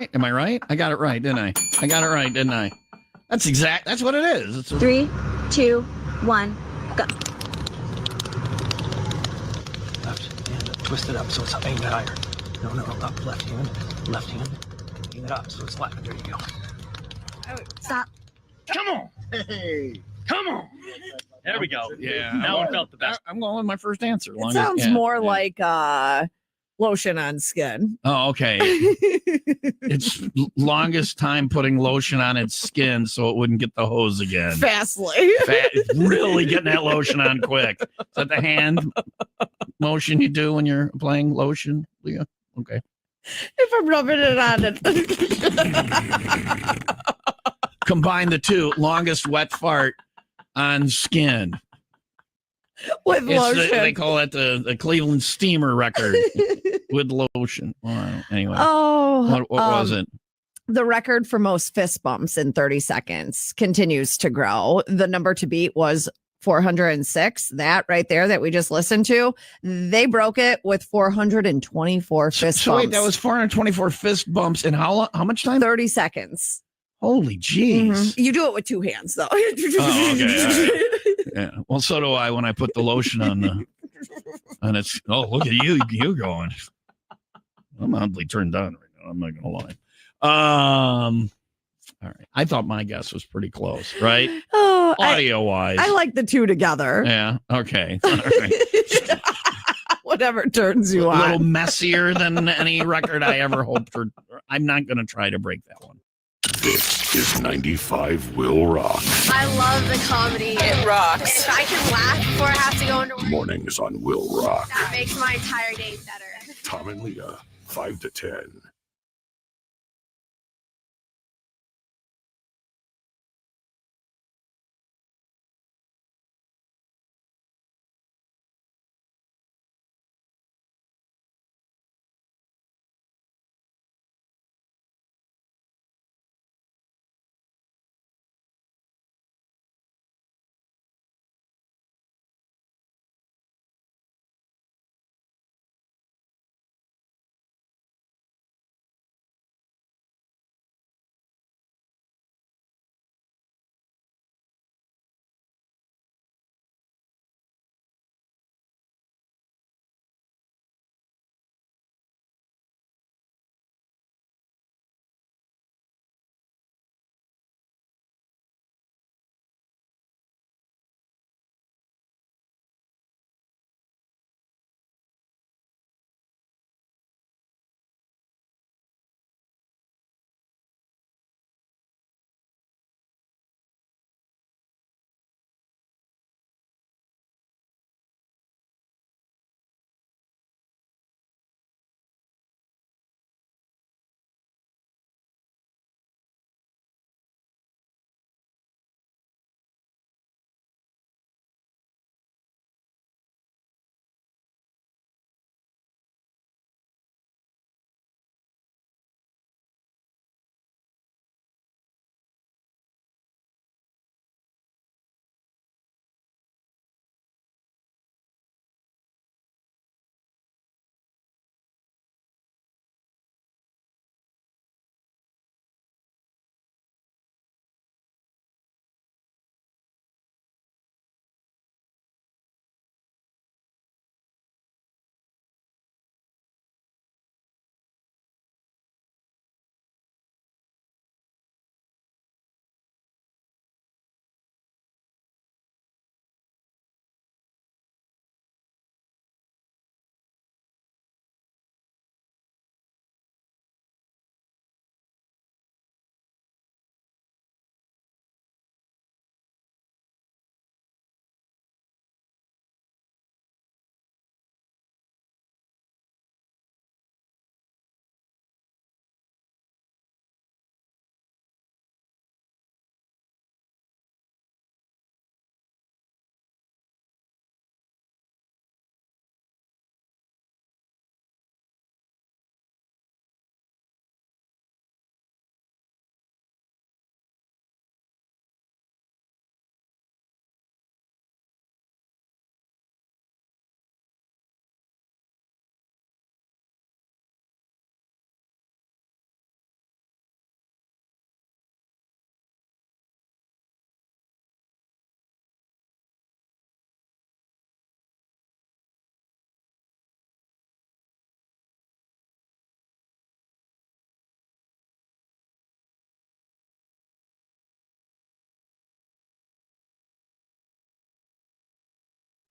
Am I right? I got it right, didn't I? That's what it is. It's 3, 2, 1, go. Left hand, twist it up so it's aimed higher. No, up, left hand, aim it up so it's left. There you go. Stop. Come on. Hey. Come on. There we go. yeah. Now I felt the best. I'm going with my first answer. It sounds more like lotion on skin. Oh, okay. It's longest time putting lotion on its skin so it wouldn't get the hose again. Fastly. Really getting that lotion on quick. Is that the hand motion you do when you're applying lotion, Leah? Okay. If I'm rubbing it on it. Combine the two. Longest wet fart on skin. With lotion. They call it the Cleveland Steamer record with lotion. Anyway. Oh. What was it? The record for most fist bumps in 30 seconds continues to grow. The number to beat was 406. That right there that we just listened to, they broke it with 424 fist bumps. Wait, that was 424 fist bumps in how much time? 30 seconds. Holy jeez. Mm-hmm. You do it with two hands, though. Oh, okay. All right. Yeah. Well, so do I when I put the lotion on and it's, look at you going. I'm oddly turned on right now. I'm not going to lie. All right. I thought my guess was pretty close, right? Oh, audio wise. I like the two together. Yeah. Okay. All right. Whatever turns you on. A little messier than any record I ever hoped for. I'm not going to try to break that one. This is 95 Will Rock. I love the comedy. It rocks. If I can laugh before I have to go into work, Mornings on Will Rock. that makes my entire day better. Tom and Leah, 5 to 10.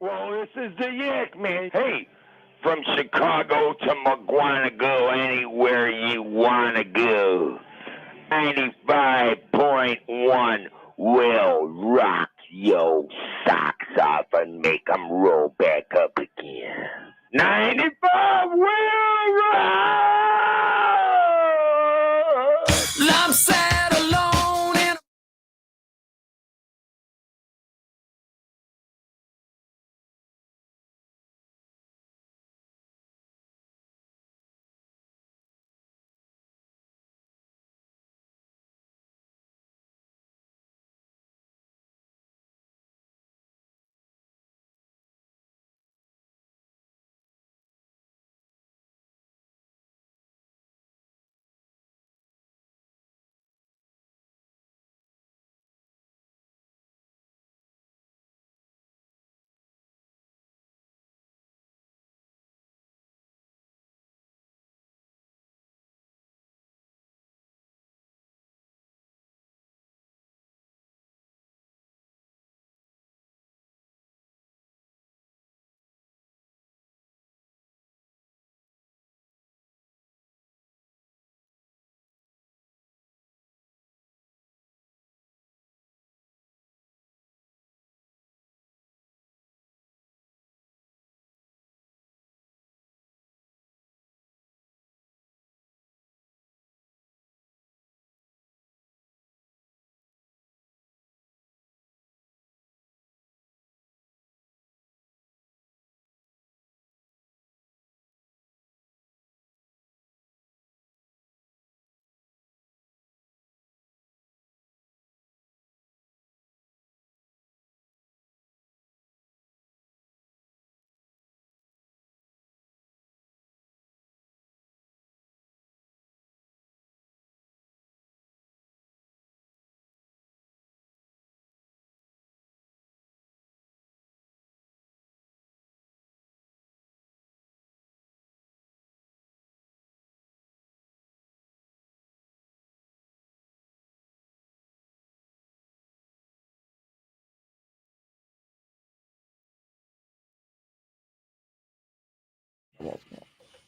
Well, this is the Yak, man. Hey, from Chicago to McGuanago, anywhere you wanna go. 95.1 will rock your socks off and make them roll back up again. 95 will rock! I'm sad alone and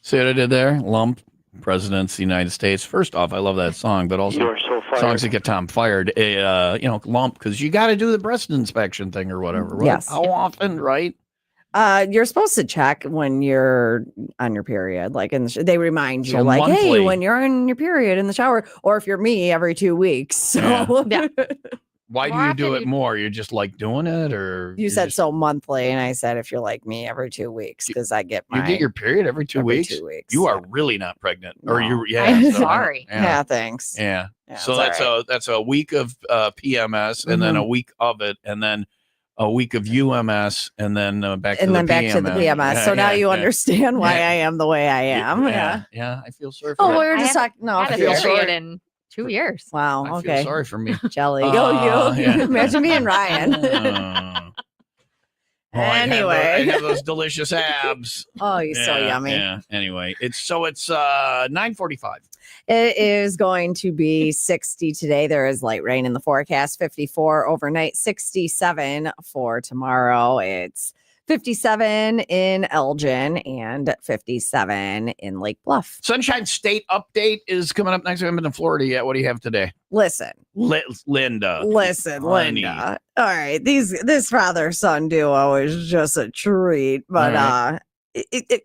See what I did there? Lump, Presidents of the United States. First off, I love that song, but also You're so fired. songs that get Tom fired. Lump, because you got to do the breast inspection thing or whatever. Right? Yes. How often, right? You're supposed to check when you're on your period, like they remind you, So like, hey, monthly. when you're on your period in the shower, or if you're me, every 2 weeks. So Yeah. Why do More you do often it you- more? You're just like doing it, or you you're said just- so monthly, and I said if you're like me, every 2 weeks, because I get You my get your period every 2 every weeks. 2 weeks. You are really not pregnant, or No. you? Yeah, I'm so I don't- sorry. Yeah, thanks. Yeah. Yeah, So it's all that's a week of PMS, and then a week of it, and then a week of UMS, and then back to and the then back PMS. to the PMS. Yeah, so now yeah, you yeah. understand why Yeah. I am the way I am. Yeah. Yeah. I feel sorry for Oh, that. we were I just haven't talking. No, had a feel period sorry. in 2 years. wow. I Okay. feel sorry for me. Jelly. Uh, Go you. yeah. Imagine me and Ryan. Oh, I'd Anyway. have those delicious abs. Oh, he's so yummy. Yeah. Anyway, it's 9:45. It is going to be 60 today. There is light rain in the forecast. 54 overnight, 67 for tomorrow. It's 57 in Elgin and 57 in Lake Bluff. Sunshine State update is coming up next. I haven't been in Florida yet. What do you have today? Listen, Linda. listen, honey. Linda. All right, this father-son duo is just a treat, but All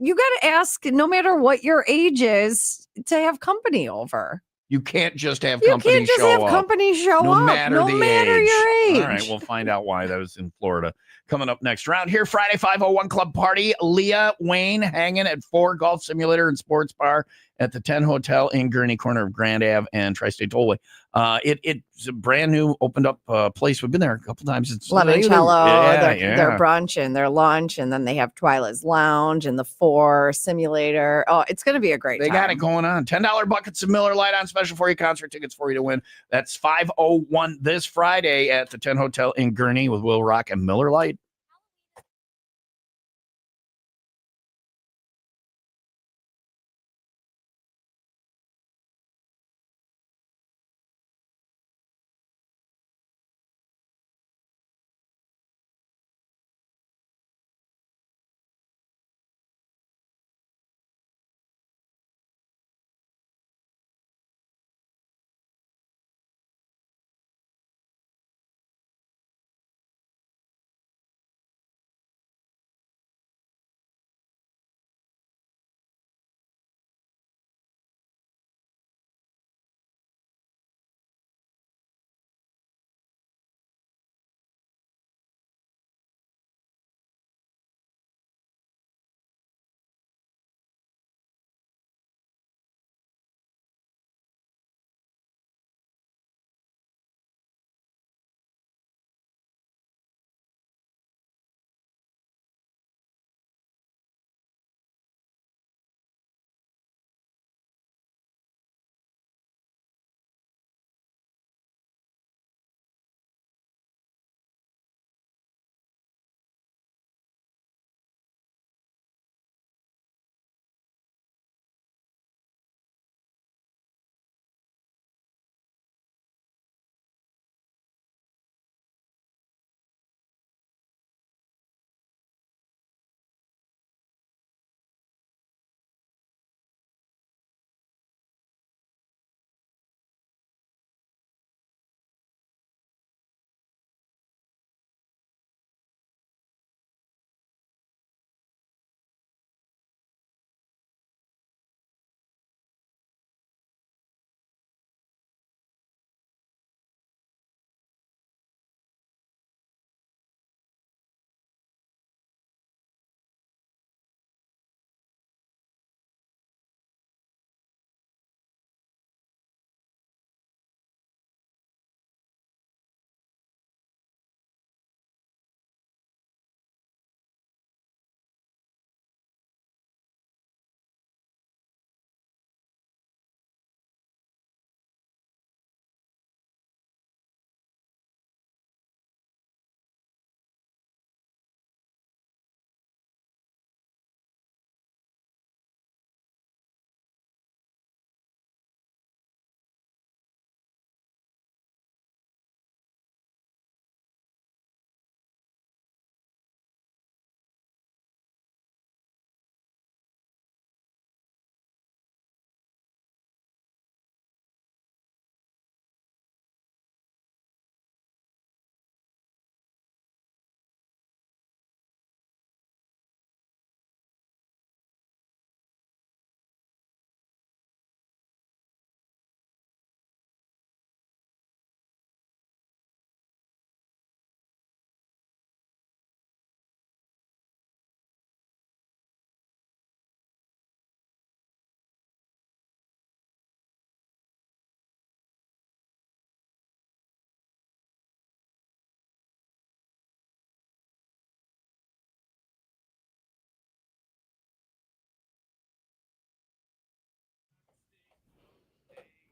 you got to ask, no matter what your age is, to have company over. You can't just have You company can't just show have up. company show no up, matter no the matter age. your age. All right, we'll find out why that was in Florida. Coming up next round here, Friday 501 Club Party. Leah Wayne hanging at 4 Golf Simulator and Sports Bar at the 10 Hotel in Gurney, corner of Grand Ave and Tri-State Tollway. It's a brand new opened up place. We've been there a couple times. It's Lemoncello, yeah. their brunch and their lunch, and then they have Twilight's Lounge and the 4 Simulator. Oh, it's going to be a great They time. got it going on. $10 buckets of Miller Lite on special for you. Concert tickets for you to win. That's 501 this Friday at the 10 Hotel in Gurney with Will Rock and Miller Lite.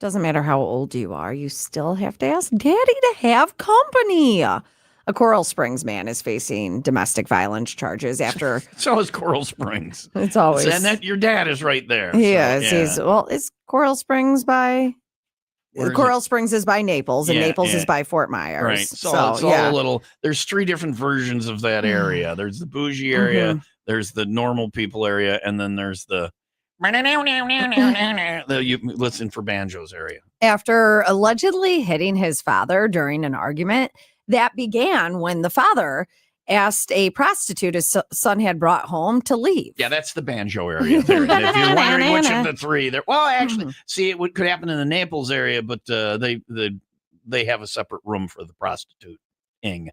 Doesn't matter how old you are, you still have to ask daddy to have company. A Coral Springs man is facing domestic violence charges after. So is Coral Springs. It's always. And that your dad is right there. He so, is. Yeah. It's Coral Springs by. Coral it? Springs is by Naples, and Naples is by Fort Myers. Right. So it's all a little. There's 3 different versions of that area. There's the bougie area, there's the normal people area, and then there's the you listen for banjos area. After allegedly hitting his father during an argument that began when the father asked a prostitute his son had brought home to leave. Yeah, that's the banjo area there. And if you're wondering which of the 3 there, well, actually, see, it could happen in the Naples area, but they have a separate room for the prostituting.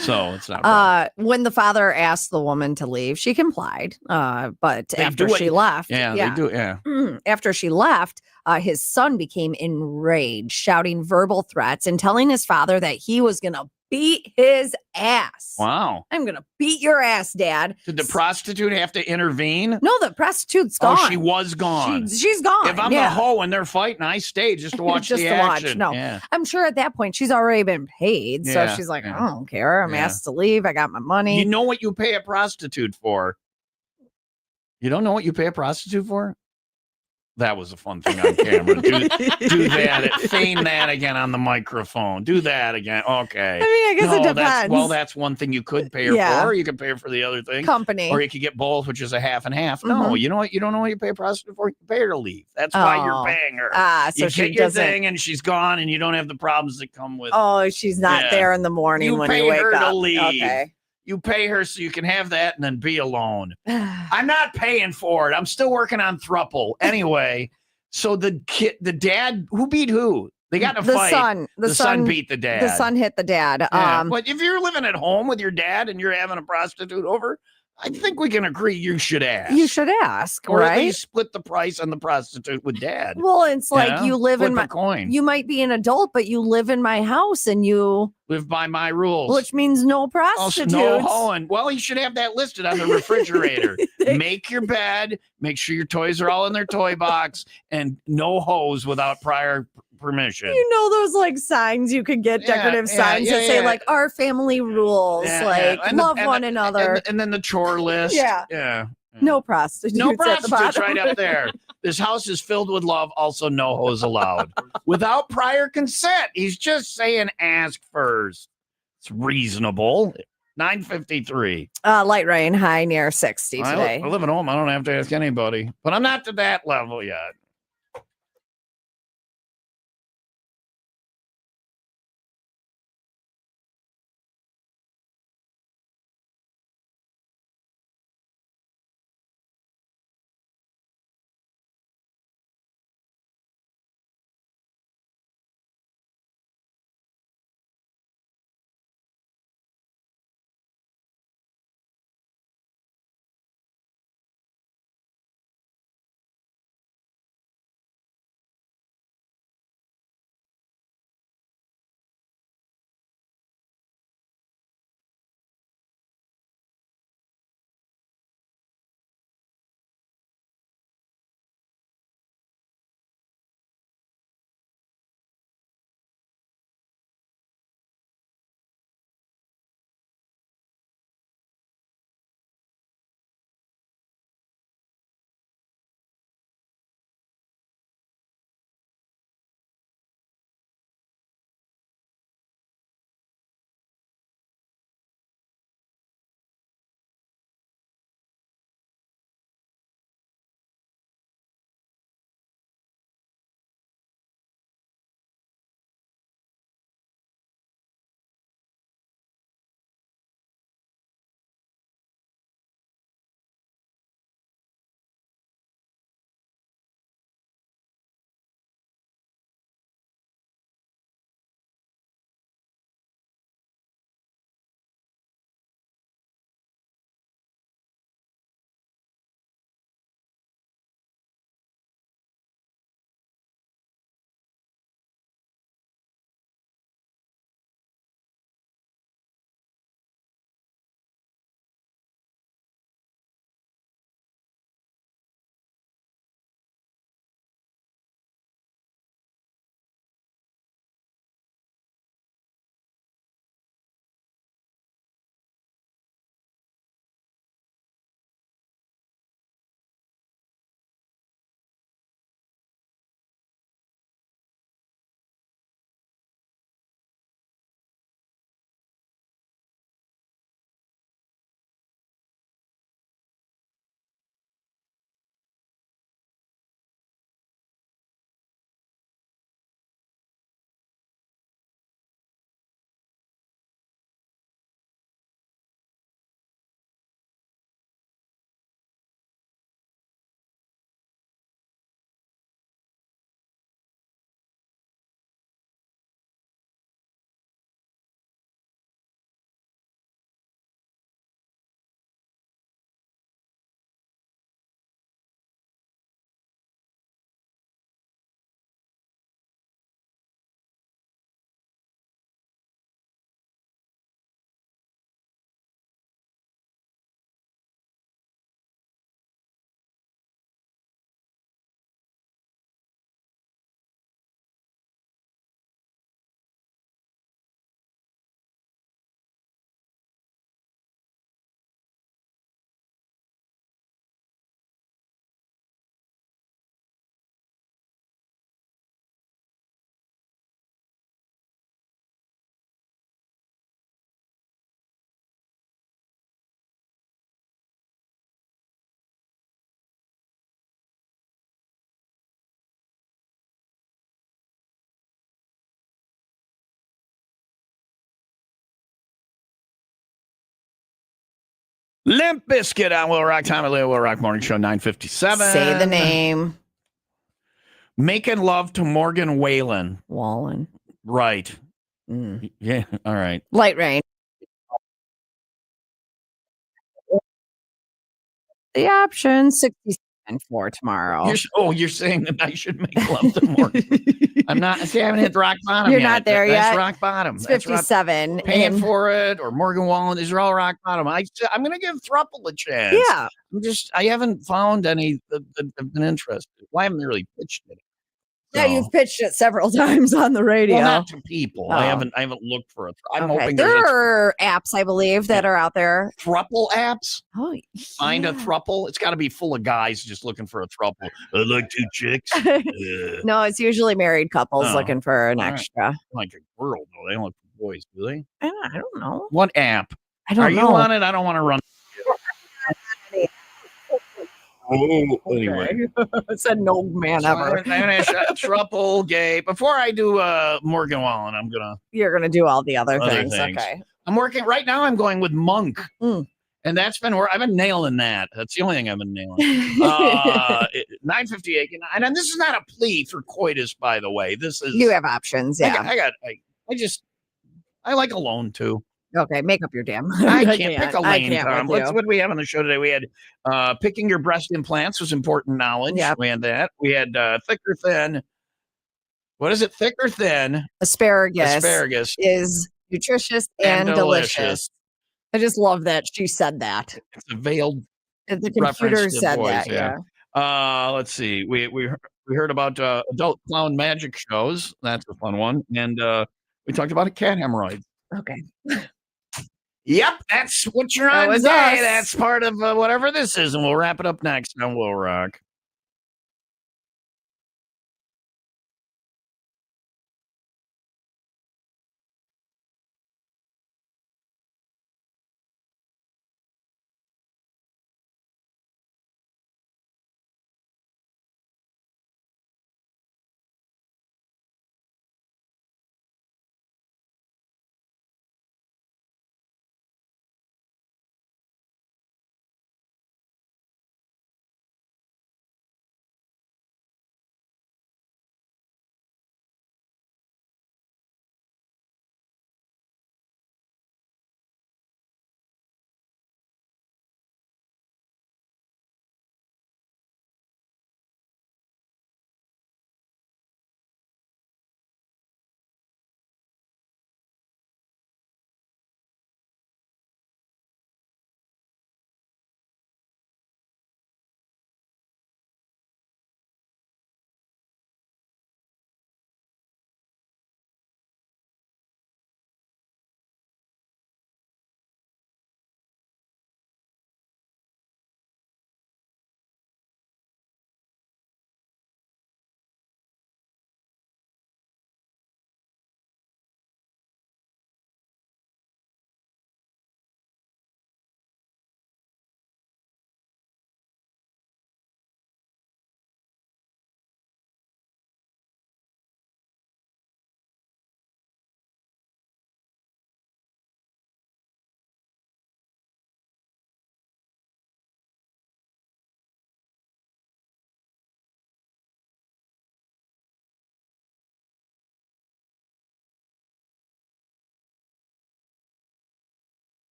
So it's not a problem. When the father asked the woman to leave, she complied. But after she left, they do. Yeah. After she left, his son became enraged, shouting verbal threats and telling his father that he was going to beat his ass. Wow. I'm going to beat your ass, Dad. Did the prostitute have to intervene? No, the prostitute's gone. Oh, she was gone. She's gone. If I'm the hoe and they're fighting, I stay just to watch just the to action. watch. No, Yeah. I'm sure at that point she's already been paid. So Yeah, she's like, yeah. I don't care. I'm asked to leave. I got my money. You know what you pay a prostitute for? You don't know what you pay a prostitute for? That was a fun thing on camera. Do that. Feign that again on the microphone. Do that again. Okay. I mean, I guess it depends. That's one thing you could pay her for. Or you could pay her for the other thing. Company. Or you could get both, which is a half and half. No, you know what? You don't know what you pay a prostitute for? You pay her to leave. That's why you're paying her. So you she get your doesn't. thing and she's gone and you don't have the problems that come with it. Oh, she's not there in the morning when you wake her up. To leave. Okay. You pay her so you can have that and then be alone. I'm not paying for it. I'm still working on throuple. Anyway, so the dad, who beat who? They got in a fight. The son beat the dad. The son hit the dad. Yeah. But if you're living at home with your dad and you're having a prostitute over, I think we can agree you should ask. You should ask, or right? at least split the price on the prostitute with dad. Well, it's like you live Flip in my coin. You might be an adult, but you live in my house and you live by my rules, which means no prostitutes. No hoeing. Well, you should have that listed on the refrigerator. Make your bed. Make sure your toys are all in their toy box, and no hoes without prior permission. You know those like signs you could get, decorative signs that say like our family rules, love one another, and then the chore list. Yeah. No prostitutes. No prostitutes right up there. This house is filled with love. Also, no hoes allowed without prior consent. He's just saying ask first. It's reasonable. 9:53. Light rain, high near 60 today. I live at home. I don't have to ask anybody, but I'm not to that level yet. Limp Bizkit on Will Rock. Time of the Will Rock Morning Show, 9:57. Say the name. Making Love to Morgan Wallen. Wallen. Right. Yeah. All right. Light rain. The option 67 for tomorrow. You're saying that I should make love to Morgan. I'm not. See, I haven't hit rock bottom You're yet. not there That's yet. rock bottom. It's That's 57. Paying for it or Morgan Wallen. These are all rock bottom. I'm going to give Thruple a chance. Yeah. I haven't found any that have been interested. Well, I haven't really pitched it. Yeah, you've pitched it several times on the radio. Well, not to people. Oh. I haven't looked for it. I'm okay. hoping there are apps, I believe, that are out there. Thruple apps. Oh, Find a thruple. It's got to be full of guys just looking for a thruple. I like 2 chicks. No, it's usually married couples looking for an extra. Like a girl, though. They don't look for boys, do they? I don't know. What app? I don't know. Are you on it? I don't want to run. Oh, anyway. Said no man ever. Thruple gay. Before I do Morgan Wallen, You're gonna do all the other things. Okay. I'm working right now. I'm going with Monk. And that's been where I've been nailing that. That's the only thing I've been nailing. 9:58. And this is not a plea for coitus, by the way. This is you have options. Yeah. I like alone too. Okay, make up your damn. I can't pick a lane, Tom. What What do we have on the show today? We had picking your breast implants was important knowledge. Yep. We had that. We had thick or thin. What is it? Thick or thin? Asparagus is nutritious and delicious. I just love that she said that. It's a veiled. The computer said voice, that. Yeah. Let's see. We heard about adult clown magic shows. That's a fun one. And we talked about a cat hemorrhoid. Okay. Yep, that's what you're on was today. us. That's part of whatever this is, and we'll wrap it up next on Will Rock.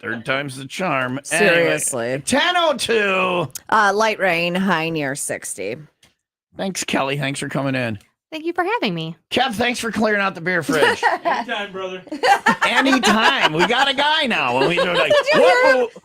Third time's the charm. Seriously. Anyway, 10:02. Light rain, high near 60. Thanks, Kelly. Thanks for coming in. Thank you for having me. Kev, thanks for clearing out the beer fridge. Anytime, brother. Anytime. We got a guy now. And we do like,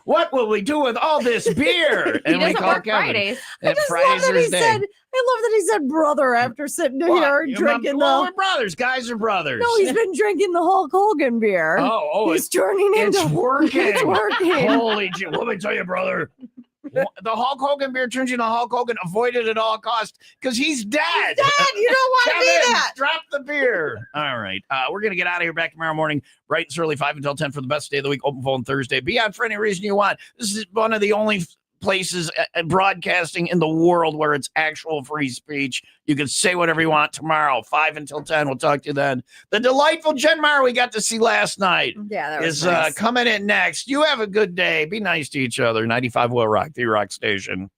what will we do with all this beer? And He we doesn't call work Kevin. Fridays. And Fridays I Thursday. love that he said brother after sitting here drinking we're brothers. Guys are brothers. No, he's been drinking the Hulk Hogan beer. He's turning into. It's working. It's working. Holy shit. Let me tell you, brother. The Hulk Hogan beer turns into Hulk Hogan avoided at all costs because he's dead. He's dead. You don't want to be Kevin, that. Drop the beer. All right. We're going to get out of here back tomorrow morning, bright and early, 5 until 10 for the best day of the week. Open phone Thursday. Be on for any reason you want. This is one of the only places broadcasting in the world where it's actual free speech. You can say whatever you want tomorrow, 5 until 10. We'll talk to you then. The delightful Jen Meyer we got to see last night Yeah, that was is nice. coming in next. You have a good day. Be nice to each other. 95 Will Rock, the Rock Station.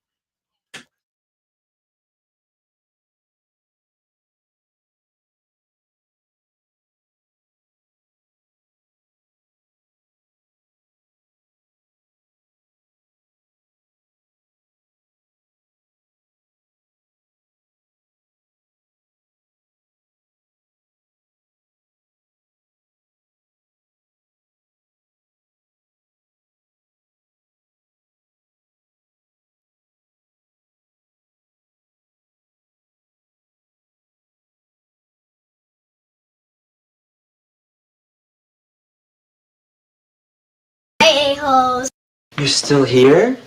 A-holes. You're still here?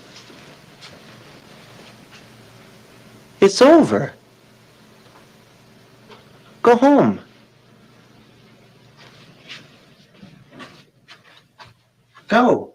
It's over. Go home. Go.